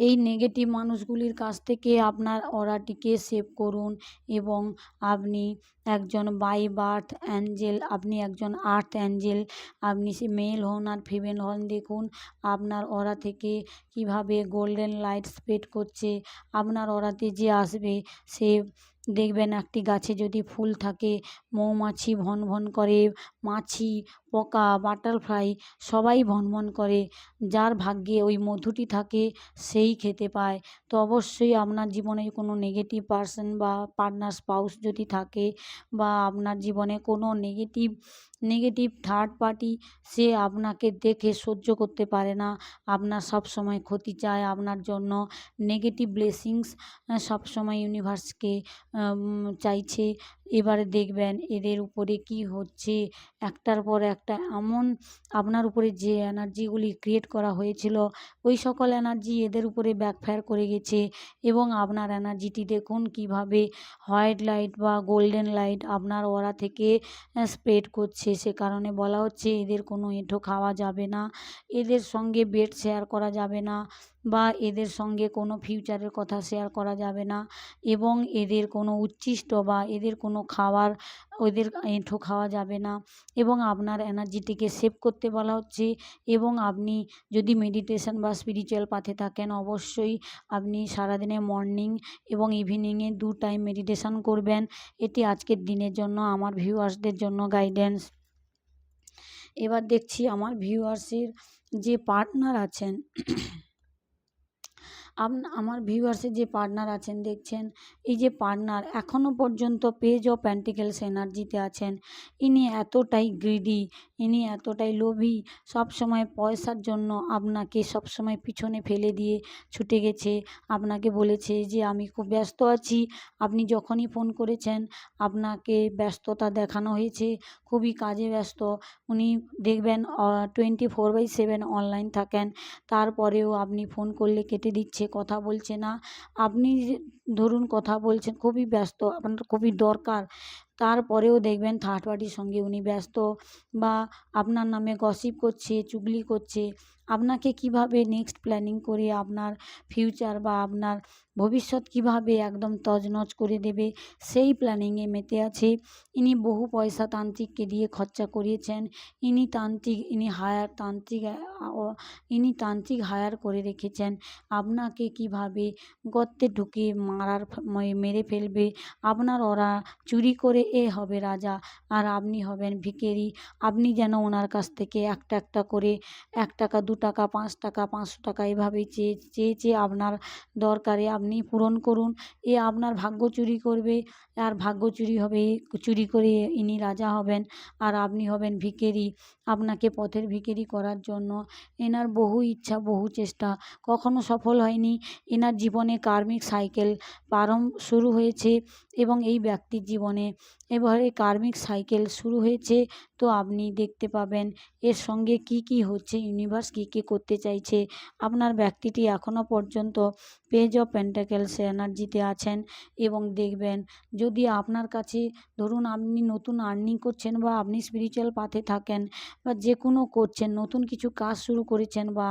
এই নেগেটিভ মানুষগুলির কাছ থেকে আপনার অরাটিকে সেভ করুন এবং আপনি একজন বাই বার্থ অ্যাঞ্জেল, আপনি একজন আর্থ অ্যাঞ্জেল। আপনি সে মেল হন আর ফিমেল হন, দেখুন আপনার অরা থেকে কিভাবে গোল্ডেন লাইট স্প্রেড করছে। আপনার অরাতে যে আসবে সে দেখবেন একটি গাছে যদি ফুল থাকে মৌমাছি ভন ভন করে, মাছি, পোকা, বাটারফ্লাই সবাই ভন ভন করে। যার ভাগ্যে ওই মধুটি থাকে সেই খেতে পায়। তো অবশ্যই আপনার জীবনে কোনো নেগেটিভ পারসন বা পার্টনার স্পাউস যদি থাকে বা আপনার জীবনে কোনো নেগেটিভ থার্ড পার্টি, সে আপনাকে দেখে সহ্য করতে পারে না, আপনার সব সময় ক্ষতি চায় আপনার জন্য। নেগেটিভ ব্লেসিংস সবসময় ইউনিভার্সকে চাইছে। এবারে দেখবেন এদের উপরে কি হচ্ছে, একটার পর একটা এমন আপনার উপরে যে এনার্জিগুলি ক্রিয়েট করা হয়েছিল ওই সকল এনার্জি এদের উপরে ব্যাকফায়ার করে গেছে এবং আপনার এনার্জিটি দেখুন কিভাবে হোয়াইট লাইট বা গোল্ডেন লাইট আপনার অরা থেকে স্প্রেড করছে। সে কারণে বলা হচ্ছে এদের কোনো এঁঠো খাওয়া যাবে না, এদের সঙ্গে বেড শেয়ার করা যাবে না বা এদের সঙ্গে কোনো ফিউচারের কথা শেয়ার করা যাবে না এবং এদের কোনো উচ্ছিষ্ট বা এদের কোনো খাবার ওদের এঁঠো খাওয়া যাবে না এবং আপনার এনার্জিটিকে সেভ করতে বলা হচ্ছে। এবং আপনি যদি মেডিটেশন বা স্পিরিচুয়াল পাথে থাকেন অবশ্যই আপনি সারাদিনে মর্নিং এবং ইভিনিংয়ে 2 টাইম মেডিটেশন করবেন। এটি আজকের দিনের জন্য আমার ভিউয়ার্সদের জন্য গাইডেন্স। এবার দেখছি আমার ভিউয়ার্সের যে পার্টনার আছেন আমার ভিউয়ার্সের যে পার্টনার আছেন দেখছেন, এই যে পার্টনার এখনও পর্যন্ত পেজ অফ পেন্টিকেলস এনার্জিতে আছেন। ইনি এতটাই গ্রিডি, ইনি এতটাই লোভী, সবসময় পয়সার জন্য আপনাকে সবসময় পিছনে ফেলে দিয়ে ছুটে গেছে। আপনাকে বলেছে যে আমি খুব ব্যস্ত আছি, আপনি যখনই ফোন করেছেন আপনাকে ব্যস্ততা দেখানো হয়েছে, খুবই কাজে ব্যস্ত। উনি দেখবেন 24/7 অনলাইন থাকেন, তারপরেও আপনি ফোন করলে কেটে দিচ্ছে, কথা বলছে না। আপনি ধরুন কথা বলছেন, খুবই ব্যস্ত, আপনার খুবই দরকার, তারপরেও দেখবেন থার্ড পার্টির সঙ্গে উনি ব্যস্ত বা আপনার নামে গসিপ করছে, চুগলি করছে। আপনাকে কিভাবে নেক্সট প্ল্যানিং করে আপনার ফিউচার বা আপনার ভবিষ্যৎ কিভাবে একদম তছনছ করে দেবে সেই প্ল্যানিংয়ে মেতে আছে। ইনি বহু পয়সা তান্ত্রিককে দিয়ে খরচা করিয়েছেন। ইনি তান্ত্রিক হায়ার করে রেখেছেন আপনাকে কিভাবে গর্তে ঢুকে মেরে ফেলবে। আপনার ওরা চুরি করে এ হবে রাজা আর আপনি হবেন ভিখারি। আপনি যেন ওনার কাছ থেকে একটা একটা করে 1 টাকা, 2 টাকা, 5 টাকা, 500 টাকা এভাবে চেয়ে আপনার দরকারে আপনি পূরণ করুন। এ আপনার ভাগ্য চুরি করবে আর ভাগ্য চুরি করে ইনি রাজা হবেন আর আপনি হবেন ভিখারি। আপনাকে পথের ভিখারি করার জন্য এনার বহু ইচ্ছা, বহু চেষ্টা, কখনো সফল হয়নি। এনার জীবনে কার্মিক সাইকেল শুরু হয়েছে এবং এই ব্যক্তির জীবনে এবারে কার্মিক সাইকেল শুরু হয়েছে। তো আপনি দেখতে পাবেন এর সঙ্গে কি কি হচ্ছে, ইউনিভার্স কী কী করতে চাইছে। আপনার ব্যক্তিটি এখনও পর্যন্ত পেজ অফ পেন্টাকেলস এনার্জিতে আছেন এবং দেখবেন যদি আপনার কাছে ধরুন আপনি নতুন আর্নিং করছেন বা আপনি স্পিরিচুয়াল পাথে থাকেন বা যে কোনো করছেন, নতুন কিছু কাজ শুরু করেছেন বা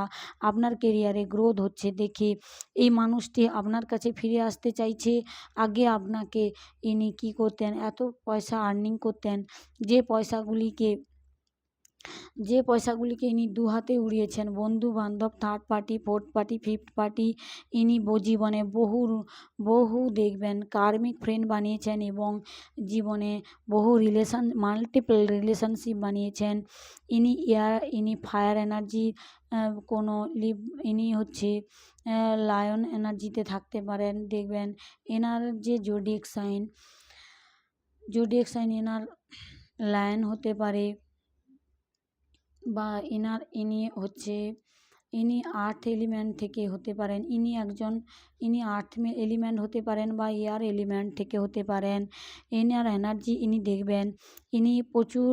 আপনার কেরিয়ারে গ্রোথ হচ্ছে দেখে এই মানুষটি আপনার কাছে ফিরে আসতে চাইছে। আগে আপনাকে ইনি কী করতেন, এত পয়সা আর্নিং করতেন যে পয়সাগুলিকে যে পয়সাগুলিকে ইনি দুহাতে উড়িয়েছেন, বন্ধু-বান্ধব, third party, fourth party, fifth party, ইনি জীবনে বহু দেখবেন কার্মিক ফ্রেন্ড বানিয়েছেন এবং জীবনে বহু মাল্টিপল রিলেশনশিপ বানিয়েছেন। ইনি ফায়ার এনার্জি, কোনো ইনি হচ্ছে লায়ন এনার্জিতে থাকতে পারেন। দেখবেন এনার যে জোডিয়াক সাইন এনার লায়ন হতে পারে, বা ইনি আর্থ এলিমেন্ট থেকে হতে পারেন। ইনি আর্থ এলিমেন্ট হতে পারেন বা এয়ার এলিমেন্ট থেকে হতে পারেন। এনার এনার্জি দেখবেন ইনি প্রচুর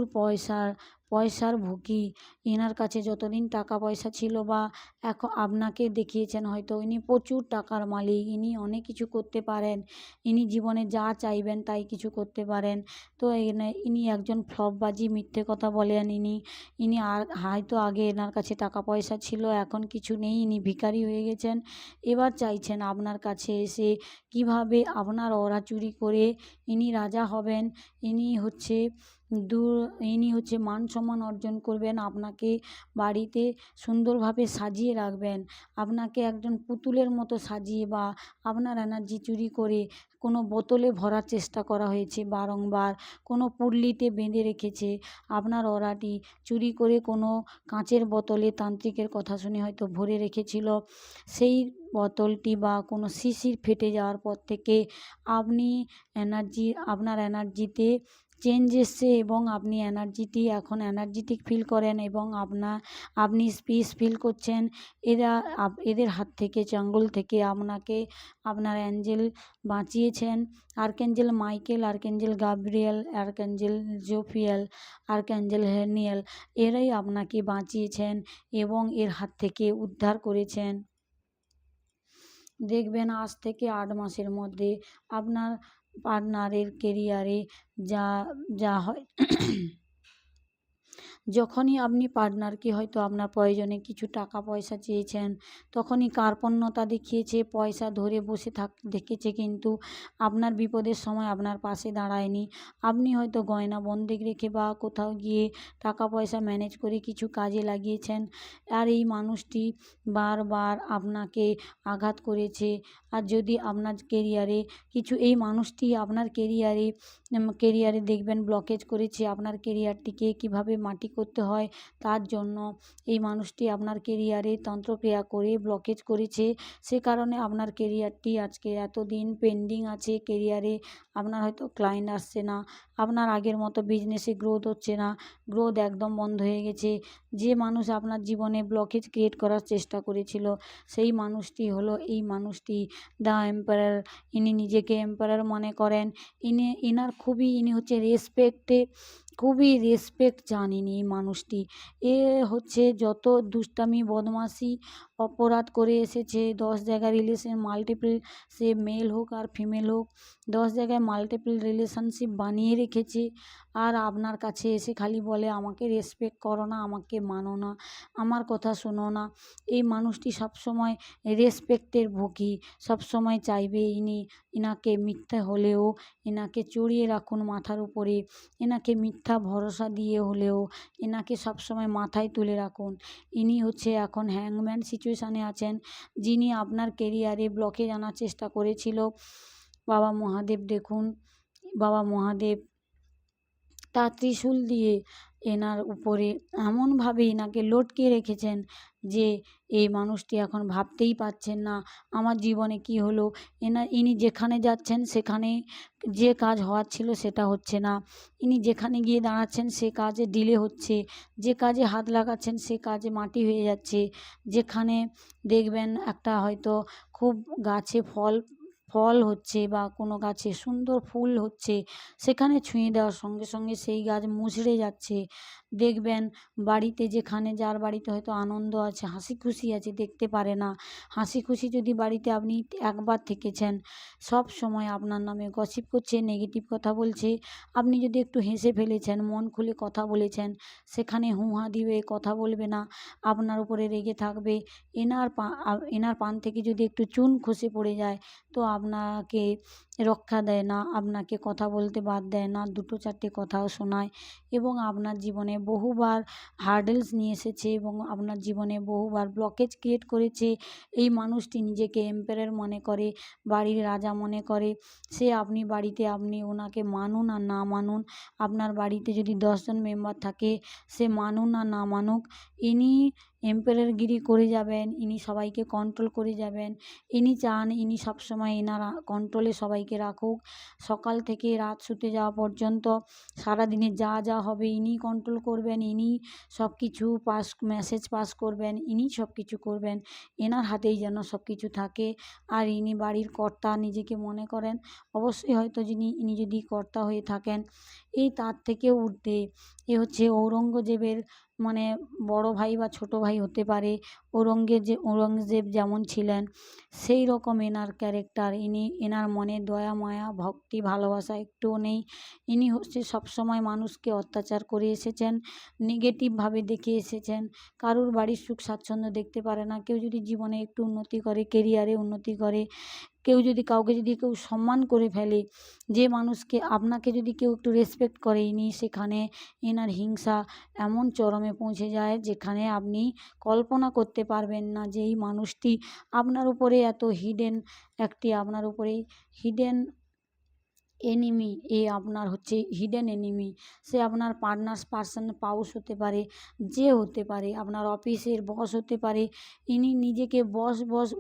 পয়সার ভুকি। এনার কাছে যতদিন টাকা পয়সা ছিল বা এখন আপনাকে দেখিয়েছেন হয়তো ইনি প্রচুর টাকার মালিক, ইনি অনেক কিছু করতে পারেন, ইনি জীবনে যা চাইবেন তাই কিছু করতে পারেন। তো ইনি একজন ফ্লপবাজি, মিথ্যে কথা বলেন। ইনি হয়তো আগে এনার কাছে টাকা পয়সা ছিল, এখন কিছু নেই, ইনি ভিখারি হয়ে গেছেন। এবার চাইছেন আপনার কাছে এসে কিভাবে আপনার অরা চুরি করে ইনি রাজা হবেন। ইনি হচ্ছে মান সম্মান অর্জন করবেন, আপনাকে বাড়িতে সুন্দরভাবে সাজিয়ে রাখবেন, আপনাকে একজন পুতুলের মতো সাজিয়ে বা আপনার এনার্জি চুরি করে কোনো বোতলে ভরার চেষ্টা করা হয়েছে বারংবার, কোনো পুঁটলিতে বেঁধে রেখেছে আপনার অরাটি চুরি করে, কোনো কাঁচের বোতলে তান্ত্রিকের কথা শুনে হয়তো ভরে রেখেছিল। সেই বোতলটি বা কোনো শিশির ফেটে যাওয়ার পর থেকে আপনার এনার্জিতে চেঞ্জ এসছে এবং আপনি এখন এনার্জেটিক ফিল করেন এবং আপনি পিস ফিল করছেন। এদের হাত থেকে, চাঙ্গল থেকে আপনার অ্যাঞ্জেল বাঁচিয়েছেন। আর্কঅ্যাঞ্জেল মাইকেল, আর্কঅ্যাঞ্জেল গাব্রিয়েল, আর্কঅ্যাঞ্জেল জোফিয়েল, আর্কঅ্যাঞ্জেল হেনিয়েল, এরাই আপনাকে বাঁচিয়েছেন এবং এর হাত থেকে উদ্ধার করেছেন। দেখবেন আজ থেকে 8 মাসের মধ্যে আপনার পার্টনারের কেরিয়ারে যা হয় যখনই আপনি পার্টনারকে হয়তো আপনার প্রয়োজনে কিছু টাকা পয়সা চেয়েছেন, তখনই কার্পণ্যতা দেখিয়েছে, পয়সা ধরে বসে দেখেছে, কিন্তু আপনার বিপদের সময় আপনার পাশে দাঁড়ায়নি। আপনি হয়তো গয়না বন্ধক রেখে বা কোথাও গিয়ে টাকা পয়সা ম্যানেজ করে কিছু কাজে লাগিয়েছেন, আর এই মানুষটি বারবার আপনাকে আঘাত করেছে। আর যদি আপনার কেরিয়ারে এই মানুষটি আপনার কেরিয়ারে দেখবেন ব্লকেজ করেছে, আপনার কেরিয়ারটিকে কিভাবে মাটি করতে হয় তার জন্য এই মানুষটি আপনার কেরিয়ারে তন্ত্রক্রিয়া করে ব্লকেজ করেছে। সে কারণে আপনার কেরিয়ারটি আজকে এতদিন পেন্ডিং আছে। কেরিয়ারে আপনার হয়তো ক্লায়েন্ট আসছে না, আপনার আগের মতো বিজনেসে গ্রোথ হচ্ছে না, গ্রোথ একদম বন্ধ হয়ে গেছে। যে মানুষ আপনার জীবনে ব্লকেজ ক্রিয়েট করার চেষ্টা করেছিল, সেই মানুষটি হলো এই মানুষটি, দ্য এম্পারার। ইনি নিজেকে এম্পারার মনে করেন। ইনি হচ্ছে খুবই রেসপেক্ট চান এই মানুষটি। হচ্ছে যত দুষ্টামি বদমাশি অপরাধ করে এসেছে, 10 জায়গায় মাল্টিপল, সে মেল হোক আর ফিমেল হোক, 10 জায়গায় মাল্টিপল রিলেশনশিপ বানিয়ে রেখেছে। আর আপনার কাছে এসে খালি বলে আমাকে রেসপেক্ট করো না, আমাকে মানো না, আমার কথা শোনো না। এই মানুষটি সবসময় রেসপেক্টের ভুকি, সবসময় চাইবে ইনাকে মিথ্যা হলেও এনাকে চড়িয়ে রাখুন মাথার উপরে, এনাকে মিথ্যা ভরসা দিয়ে হলেও এনাকে সবসময় মাথায় তুলে রাখুন। ইনি হচ্ছে এখন হ্যাংম্যান সিচুয়েশানে আছেন, যিনি আপনার কেরিয়ারে ব্লকেজ আনার চেষ্টা করেছিল। বাবা মহাদেব দেখুন, বাবা মহাদেব তার ত্রিশূল দিয়ে এনার উপরে এমনভাবে এনাকে লটকে রেখেছেন যে এই মানুষটি এখন ভাবতেই পারছেন না আমার জীবনে কি হলো। ইনি যেখানে যাচ্ছেন সেখানে যে কাজ হওয়ার ছিল সেটা হচ্ছে না, ইনি যেখানে গিয়ে দাঁড়াচ্ছেন সে কাজে ডিলে হচ্ছে, যে কাজে হাত লাগাচ্ছেন সে কাজে মাটি হয়ে যাচ্ছে। যেখানে দেখবেন একটা হয়তো খুব গাছে ফল হচ্ছে বা কোনো গাছে সুন্দর ফুল হচ্ছে, সেখানে ছুঁয়ে দেওয়ার সঙ্গে সঙ্গে সেই গাছ মুচড়ে যাচ্ছে। দেখবেন বাড়িতে যার বাড়িতে হয়তো আনন্দ আছে, হাসি খুশি আছে, দেখতে পারে না। হাসি খুশি যদি বাড়িতে আপনি একবার থেকেছেন, সব সময় আপনার নামে গসিপ করছে, নেগেটিভ কথা বলছে, আপনি যদি একটু হেসে ফেলেছেন, মন খুলে কথা বলেছেন, সেখানে হুঁহা দিবে, কথা বলবে না, আপনার উপরে রেগে থাকবে। এনার পান থেকে যদি একটু চুন খসে পড়ে যায় তো আপনাকে রক্ষা দেয় না, আপনাকে কথা বলতে বাদ দেয় না, দুটো চারটে কথাও শোনায় এবং আপনার জীবনে বহুবার হার্ডেলস নিয়ে এসেছে এবং আপনার জীবনে বহুবার ব্লকেজ ক্রিয়েট করেছে। এই মানুষটি নিজেকে এম্পায়ার মনে করে, বাড়ির রাজা মনে করে। সে আপনি বাড়িতে আপনি ওনাকে মানুন আর না মানুন, আপনার বাড়িতে যদি 10 জন মেম্বার থাকে, সে মানুন আর না মানুক, ইনি এম্পায়ারগিরি করে যাবেন, ইনি সবাইকে কন্ট্রোল করে যাবেন। ইনি চান ইনি সবসময় এনার কন্ট্রোলে সবাইকে রাখুক। সকাল থেকে রাত শুতে যাওয়া পর্যন্ত সারাদিনে যা যা হবে ইনিই কন্ট্রোল করবেন, ইনিই সব কিছু মেসেজ পাস করবেন, ইনিই সব কিছু করবেন। এনার হাতেই যেন সব কিছু থাকে আর ইনি বাড়ির কর্তা নিজেকে মনে করেন। অবশ্যই হয়তো ইনি যদি কর্তা হয়ে থাকেন, এই তার থেকেও ঊর্ধ্বে এ হচ্ছে ঔরঙ্গজেবের মানে বড় ভাই বা ছোট ভাই হতে পারে। ঔরঙ্গজেব যেমন ছিলেন সেই রকম এনার ক্যারেক্টার। এনার মনে দয়া মায়া ভক্তি ভালোবাসা একটুও নেই। ইনি হচ্ছে সবসময় মানুষকে অত্যাচার করে এসেছেন, নেগেটিভভাবে দেখে এসেছেন, কারুর বাড়ির সুখ স্বাচ্ছন্দ্য দেখতে পারে না। কেউ যদি জীবনে একটু উন্নতি করে, কেরিয়ারে উন্নতি করে, কাউকে যদি কেউ সম্মান করে ফেলে, যে মানুষকে আপনাকে যদি কেউ একটু রেসপেক্ট করে, ইনি সেখানে এনার হিংসা এমন চরমে পৌঁছে যায় যেখানে আপনি কল্পনা করতে পারবেন না যে এই মানুষটি আপনার উপরে এত আপনার উপরে হিডেন এনিমি, আপনার হচ্ছে হিডেন এনিমি। সে আপনার পার্সন স্পাউস হতে পারে, যে হতে পারে, আপনার অফিসের বস হতে পারে। ইনি নিজেকে বস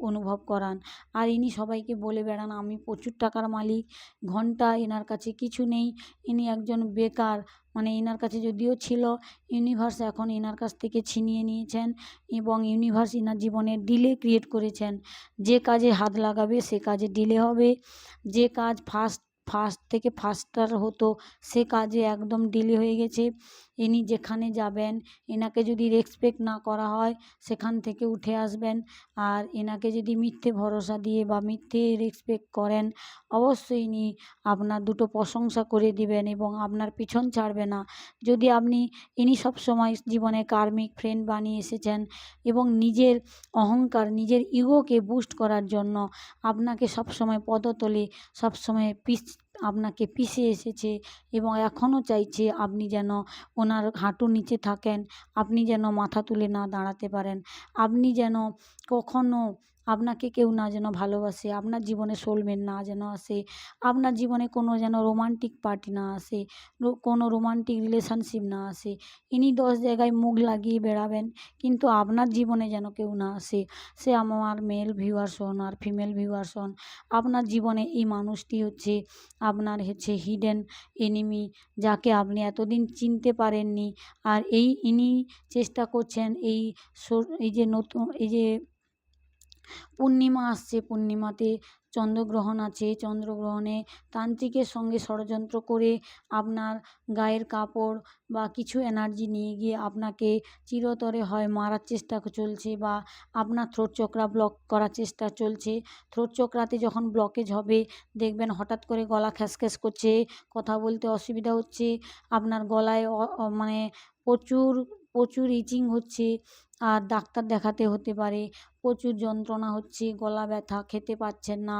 অনুভব করান আর ইনি সবাইকে বলে বেড়ান আমি প্রচুর টাকার মালিক, ঘন্টা এনার কাছে কিছু নেই, ইনি একজন বেকার। মানে এনার কাছে যদিও ছিল, ইউনিভার্স এখন এনার কাছ থেকে ছিনিয়ে নিয়েছেন এবং ইউনিভার্স এনার জীবনে ডিলে ক্রিয়েট করেছেন। যে কাজে হাত লাগাবে সে কাজে ডিলে হবে, যে কাজ ফার্স্ট থেকে ফাস্টার হতো সে কাজে একদম ডিলে হয়ে গেছে। ইনি যেখানে যাবেন, এনাকে যদি রেসপেক্ট না করা হয় সেখান থেকে উঠে আসবেন। আর এনাকে যদি মিথ্যে ভরসা দিয়ে বা মিথ্যে রেসপেক্ট করেন, অবশ্যই আপনার দুটো প্রশংসা করে দিবেন এবং আপনার পিছন ছাড়বে না। যদি ইনি সবসময় জীবনে কার্মিক ফ্রেন্ড বানিয়ে এসেছেন এবং নিজের অহংকার, নিজের ইগোকে বুস্ট করার জন্য আপনাকে সবসময় পদতলে সবসময় আপনাকে পিষে এসেছে এবং এখনও চাইছে আপনি যেন ওনার হাঁটুর নিচে থাকেন, আপনি যেন মাথা তুলে না দাঁড়াতে পারেন, আপনি যেন কখনও আপনাকে কেউ না যেন ভালোবাসে, আপনার জীবনে সোলমেট না যেন আসে, আপনার জীবনে কোনো যেন রোমান্টিক পার্টি না আসে, কোনো রোমান্টিক রিলেশনশিপ না আসে। ইনি 10 জায়গায় মুখ লাগিয়ে বেড়াবেন কিন্তু আপনার জীবনে যেন কেউ না আসে। সে আমার মেল ভিউয়ার্স হন আর ফিমেল ভিউয়ার্স হন, আপনার জীবনে এই মানুষটি হচ্ছে আপনার হচ্ছে হিডেন এনিমি, যাকে আপনি এতদিন চিনতে পারেননি। আর ইনি চেষ্টা করছেন এই যে পূর্ণিমা আসছে, পূর্ণিমাতে চন্দ্রগ্রহণ আছে, চন্দ্রগ্রহণে তান্ত্রিকের সঙ্গে ষড়যন্ত্র করে আপনার গায়ের কাপড় বা কিছু এনার্জি নিয়ে গিয়ে আপনাকে চিরতরে হয় মারার চেষ্টা চলছে বা আপনার থ্রোট চক্রা ব্লক করার চেষ্টা চলছে। থ্রোট চক্রাতে যখন ব্লকেজ হবে দেখবেন হঠাৎ করে গলা খ্যাসখ্যাস করছে, কথা বলতে অসুবিধা হচ্ছে, আপনার গলায় মানে প্রচুর প্রচুর ইচিং হচ্ছে আর ডাক্তার দেখাতে হতে পারে, প্রচুর যন্ত্রণা হচ্ছে, গলা ব্যথা, খেতে পাচ্ছেন না,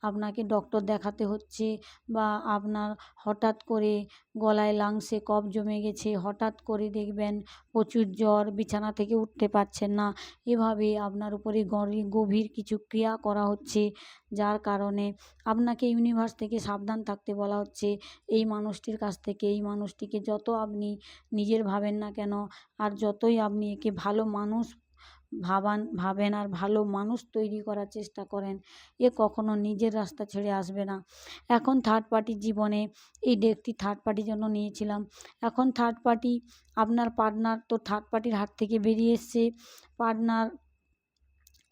আপনাকে ডক্টর দেখাতে হচ্ছে বা আপনার হঠাৎ করে গলায় লাংসে কফ জমে গেছে, হঠাৎ করে দেখবেন প্রচুর জ্বর, বিছানা থেকে উঠতে পারছেন না। এভাবে আপনার উপরে গভীর কিছু ক্রিয়া করা হচ্ছে, যার কারণে আপনাকে ইউনিভার্স থেকে সাবধান থাকতে বলা হচ্ছে এই মানুষটির কাছ থেকে। এই মানুষটিকে যত আপনি নিজের ভাবেন না কেন আর যতই আপনি একে ভালো মানুষ ভাবেন আর ভালো মানুষ তৈরি করার চেষ্টা করেন, এ কখনো নিজের রাস্তা ছেড়ে আসবে না। এখন থার্ড পার্টির জীবনে এই ডেকটি থার্ড পার্টির জন্য নিয়েছিলাম। এখন থার্ড পার্টি আপনার পার্টনার তো থার্ড পার্টির হাত থেকে বেরিয়ে এসছে। পার্টনার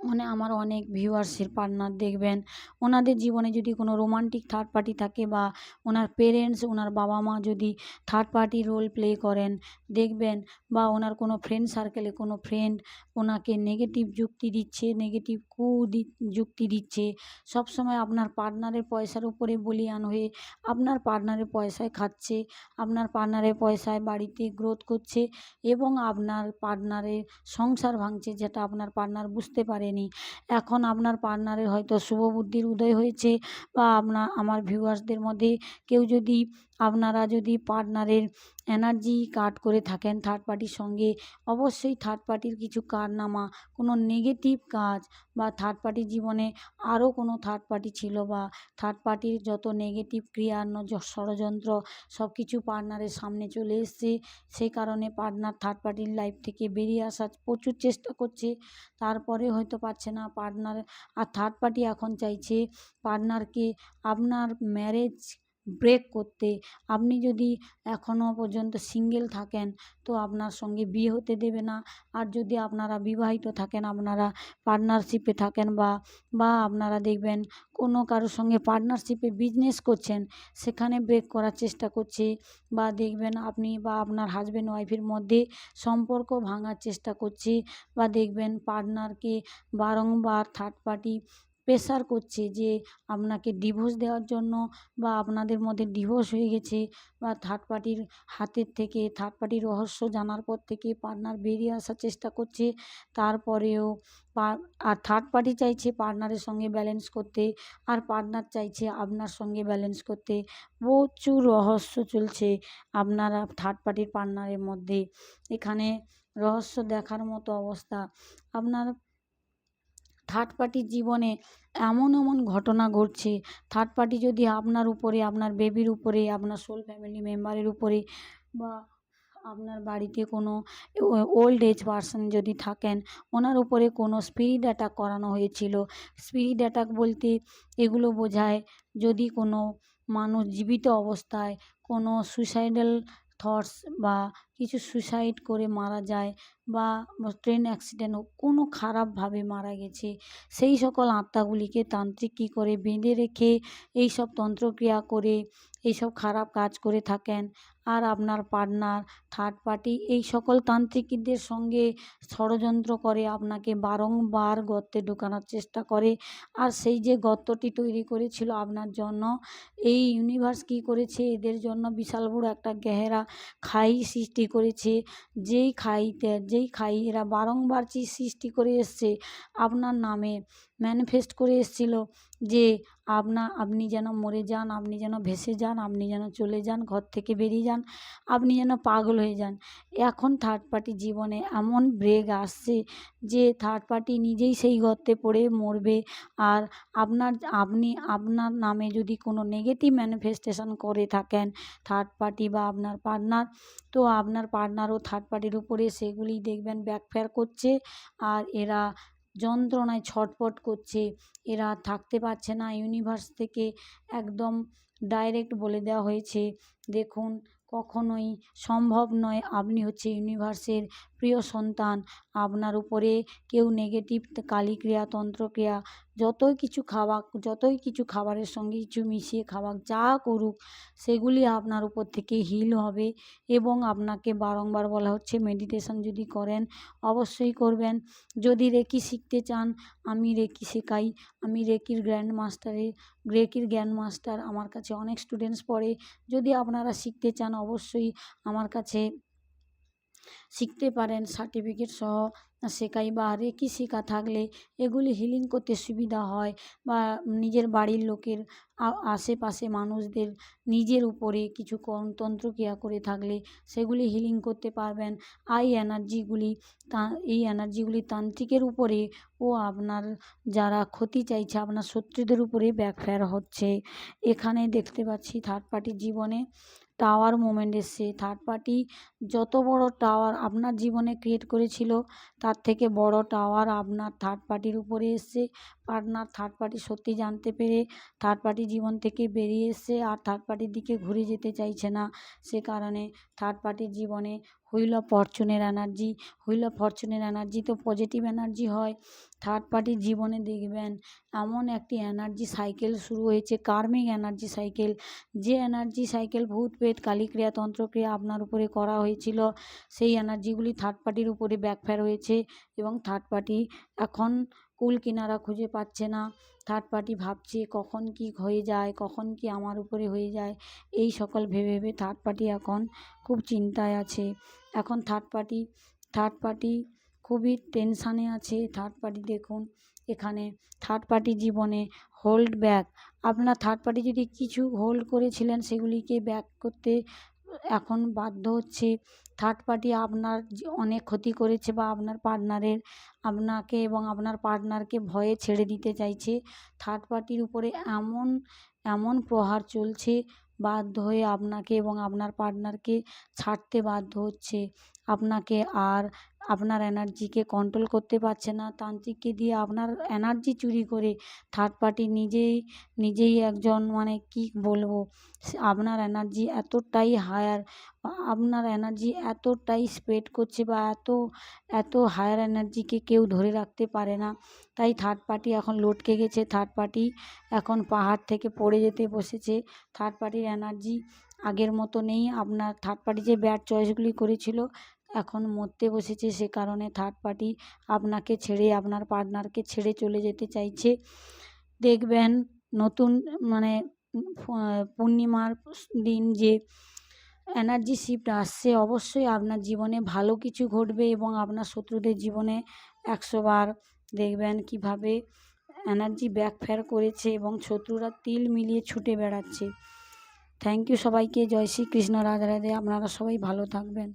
মানে আমার অনেক ভিউয়ার্সের পার্টনার দেখবেন ওনাদের জীবনে যদি কোনো রোমান্টিক থার্ড পার্টি থাকে বা ওনার পেরেন্টস, ওনার বাবা মা যদি থার্ড পার্টি রোল প্লে করেন দেখবেন, বা ওনার কোনো ফ্রেন্ড সার্কেলে কোনো ফ্রেন্ড ওনাকে নেগেটিভ যুক্তি দিচ্ছে, নেগেটিভ যুক্তি দিচ্ছে, সবসময় আপনার পার্টনারের পয়সার উপরে বলীয়ান হয়ে আপনার পার্টনারের পয়সায় খাচ্ছে, আপনার পার্টনারের পয়সায় বাড়িতে গ্রোথ করছে এবং আপনার পার্টনারের সংসার ভাঙছে, যেটা আপনার পার্টনার বুঝতে পারে পারেনি। এখন আপনার পার্টনারের হয়তো শুভ বুদ্ধির উদয় হয়েছে, বা আমার ভিউয়ার্সদের মধ্যে কেউ যদি আপনারা যদি পার্টনারের এনার্জি কাট করে থাকেন থার্ড পার্টির সঙ্গে, অবশ্যই থার্ড পার্টির কিছু কারনামা, কোনো নেগেটিভ কাজ, বা থার্ড পার্টির জীবনে আরও কোনো থার্ড পার্টি ছিল, বা থার্ড পার্টির যত নেগেটিভ ক্রিয়া ষড়যন্ত্র সব কিছু পার্টনারের সামনে চলে এসছে। সেই কারণে পার্টনার থার্ড পার্টির লাইফ থেকে বেরিয়ে আসার প্রচুর চেষ্টা করছে, তারপরে হয়তো পারছে না পার্টনার। আর থার্ড পার্টি এখন চাইছে পার্টনারকে আপনার ম্যারেজ ব্রেক করতে। আপনি যদি এখনও পর্যন্ত সিঙ্গেল থাকেন তো আপনার সঙ্গে বিয়ে হতে দেবে না। আর যদি আপনারা বিবাহিত থাকেন, আপনারা পার্টনারশিপে থাকেন, বা আপনারা দেখবেন কোনো কারোর সঙ্গে পার্টনারশিপে বিজনেস করছেন, সেখানে ব্রেক করার চেষ্টা করছে, বা দেখবেন আপনি বা আপনার হাজব্যান্ড ওয়াইফের মধ্যে সম্পর্ক ভাঙার চেষ্টা করছে, বা দেখবেন পার্টনারকে বারংবার থার্ড পার্টি প্রেশার করছে যে আপনাকে ডিভোর্স দেওয়ার জন্য, বা আপনাদের মধ্যে ডিভোর্স হয়ে গেছে, বা থার্ড পার্টির হাতের থেকে থার্ড পার্টির রহস্য জানার পর থেকে পার্টনার বেরিয়ে আসার চেষ্টা করছে। তারপরেও আর থার্ড পার্টি চাইছে পার্টনারের সঙ্গে ব্যালেন্স করতে, আর পার্টনার চাইছে আপনার সঙ্গে ব্যালেন্স করতে। প্রচুর রহস্য চলছে আপনারা থার্ড পার্টির পার্টনারের মধ্যে। এখানে রহস্য দেখার মতো অবস্থা। আপনার থার্ড পার্টির জীবনে এমন এমন ঘটনা ঘটছে, থার্ড পার্টি যদি আপনার উপরে, আপনার বেবির উপরে, আপনার সোল ফ্যামিলি মেম্বারের উপরে, বা আপনার বাড়িতে কোনো ওল্ড এজ পারসন যদি থাকেন, ওনার উপরে কোনো স্পিরিট অ্যাটাক করানো হয়েছিল। স্পিরিট অ্যাটাক বলতে এগুলো বোঝায় যদি কোনো মানুষ জীবিত অবস্থায় কোনো সুইসাইডাল থটস, বা কিছু সুইসাইড করে মারা যায়, বা ট্রেন অ্যাক্সিডেন্ট হোক, কোনো খারাপভাবে মারা গেছে, সেই সকল আত্মাগুলিকে তান্ত্রিক কী করে বেঁধে রেখে এইসব তন্ত্রক্রিয়া করে এইসব খারাপ কাজ করে থাকেন। আর আপনার পার্টনার থার্ড পার্টি এই সকল তান্ত্রিকদের সঙ্গে ষড়যন্ত্র করে আপনাকে বারংবার গর্তে ঢোকানোর চেষ্টা করে। আর সেই যে গর্তটি তৈরি করেছিল আপনার জন্য, এই ইউনিভার্স কী করেছে, এদের জন্য বিশাল বড় একটা গেহেরা খাই সৃষ্টি করেছে। যেই খাই এরা বারংবার সৃষ্টি করে এসছে আপনার নামে, ম্যানিফেস্ট করে এসছিল যে আপনি যেন মরে যান, আপনি যেন ভেসে যান, আপনি যেন চলে যান, ঘর থেকে বেরিয়ে যান, আপনি যেন পাগল হয়ে যান। এখন থার্ড পার্টি জীবনে এমন ব্রেক আসছে যে থার্ড পার্টি নিজেই সেই গর্তে পড়ে মরবে। আর আপনার নামে যদি কোনো নেগেটিভ ম্যানিফেস্টেশন করে থাকেন থার্ড পার্টি বা আপনার পার্টনার, তো আপনার পার্টনারও থার্ড পার্টির উপরে সেগুলি দেখবেন ব্যাকফায়ার করছে। আর এরা যন্ত্রণায় ছটফট করছে, এরা থাকতে পারছে না। ইউনিভার্স থেকে একদম ডাইরেক্ট বলে দেওয়া হয়েছে, দেখুন কখনোই সম্ভব নয়, আপনি হচ্ছে ইউনিভার্সের প্রিয় সন্তান, আপনার উপরে কেউ নেগেটিভ কালীক্রিয়া তন্ত্রক্রিয়া যতই কিছু খাবারের সঙ্গে কিছু মিশিয়ে খাওয়াক, যা করুক, সেগুলি আপনার উপর থেকে হিল হবে। এবং আপনাকে বারংবার বলা হচ্ছে মেডিটেশন যদি করেন অবশ্যই করবেন। যদি রেকি শিখতে চান, আমি রেকি শেখাই, আমি রেকির জ্ঞান মাস্টার, আমার কাছে অনেক স্টুডেন্টস পড়ে। যদি আপনারা শিখতে চান অবশ্যই আমার কাছে শিখতে পারেন, সার্টিফিকেট সহ শেখাই। বা রেকি শেখা থাকলে এগুলি হিলিং করতে সুবিধা হয়, বা নিজের বাড়ির লোকের আশেপাশে মানুষদের নিজের উপরে কিছু তন্ত্রক্রিয়া করে থাকলে সেগুলি হিলিং করতে পারবেন। এই এনার্জিগুলি তান্ত্রিকের উপরে ও আপনার যারা ক্ষতি চাইছে আপনার শত্রুদের উপরে ব্যাকফায়ার হচ্ছে। এখানে দেখতে পাচ্ছি থার্ড পার্টির জীবনে টাওয়ার মুভমেন্ট এসছে। থার্ড পার্টি যত বড় টাওয়ার আপনার জীবনে ক্রিয়েট করেছিল তার থেকে বড় টাওয়ার আপনার থার্ড পার্টির উপরে এসছে। পার্টনার থার্ড পার্টি সত্যি জানতে পেরে থার্ড পার্টি জীবন থেকে বেরিয়ে এসছে, আর থার্ড পার্টির দিকে ঘুরে যেতে চাইছে না। সে কারণে থার্ড পার্টির জীবনে হুইল অফ ফরচুনের এনার্জি তো পজিটিভ এনার্জি হয়। থার্ড পার্টির জীবনে দেখবেন এমন একটি এনার্জি সাইকেল শুরু হয়েছে, কার্মিক এনার্জি সাইকেল। যে এনার্জি সাইকেল ভূত প্রেত কালীক্রিয়া তন্ত্রক্রিয়া আপনার উপরে করা হয়েছিল, সেই এনার্জিগুলি থার্ড পার্টির উপরে ব্যাকফায়ার হয়েছে। এবং থার্ড পার্টি এখন কুল কিনারা খুঁজে পাচ্ছে না। থার্ড পার্টি ভাবছে কখন কি হয়ে যায়, কখন কি আমার উপরে হয়ে যায়, এই সকল ভেবে ভেবে থার্ড পার্টি এখন খুব চিন্তায় আছে। এখন থার্ড পার্টি খুবই টেনশানে আছে। থার্ড পার্টি দেখুন এখানে থার্ড পার্টি জীবনে হোল্ড ব্যাক, আপনার থার্ড পার্টি যদি কিছু হোল্ড করেছিলেন সেগুলিকে ব্যাক করতে এখন বাধ্য হচ্ছে। থার্ড পার্টি আপনার অনেক ক্ষতি করেছে বা আপনার পার্টনারের আপনাকে এবং আপনার পার্টনারকে ভয়ে ছেড়ে দিতে চাইছে। থার্ড পার্টির উপরে এমন এমন প্রহার চলছে, বাধ্য হয়ে আপনাকে এবং আপনার পার্টনারকে ছাড়তে বাধ্য হচ্ছে। আপনাকে আর আপনার এনার্জিকে কন্ট্রোল করতে পারছে না। তান্ত্রিককে দিয়ে আপনার এনার্জি চুরি করে থার্ড পার্টি নিজেই একজন মানে কি বলবো, আপনার এনার্জি এতটাই হায়ার, আপনার এনার্জি এতটাই স্প্রেড করছে বা এত হায়ার এনার্জিকে কেউ ধরে রাখতে পারে না। তাই থার্ড পার্টি এখন লটকে গেছে। থার্ড পার্টি এখন পাহাড় থেকে পড়ে যেতে বসেছে। থার্ড পার্টির এনার্জি আগের মতো নেই। আপনার থার্ড পার্টি যে ব্যাড চয়েসগুলি করেছিল এখন মরতে বসেছে। সে কারণে থার্ড পার্টি আপনাকে ছেড়ে আপনার পার্টনারকে ছেড়ে চলে যেতে চাইছে। দেখবেন নতুন মানে পূর্ণিমার দিন যে এনার্জি শিফট আসছে, অবশ্যই আপনার জীবনে ভালো কিছু ঘটবে এবং আপনার শত্রুদের জীবনে 100 বার দেখবেন কিভাবে এনার্জি ব্যাকফায়ার করেছে এবং শত্রুরা তিল মিলিয়ে ছুটে বেড়াচ্ছে। থ্যাংক ইউ সবাইকে। জয় শ্রী কৃষ্ণ, রাধে রাধে। আপনারা সবাই ভালো থাকবেন।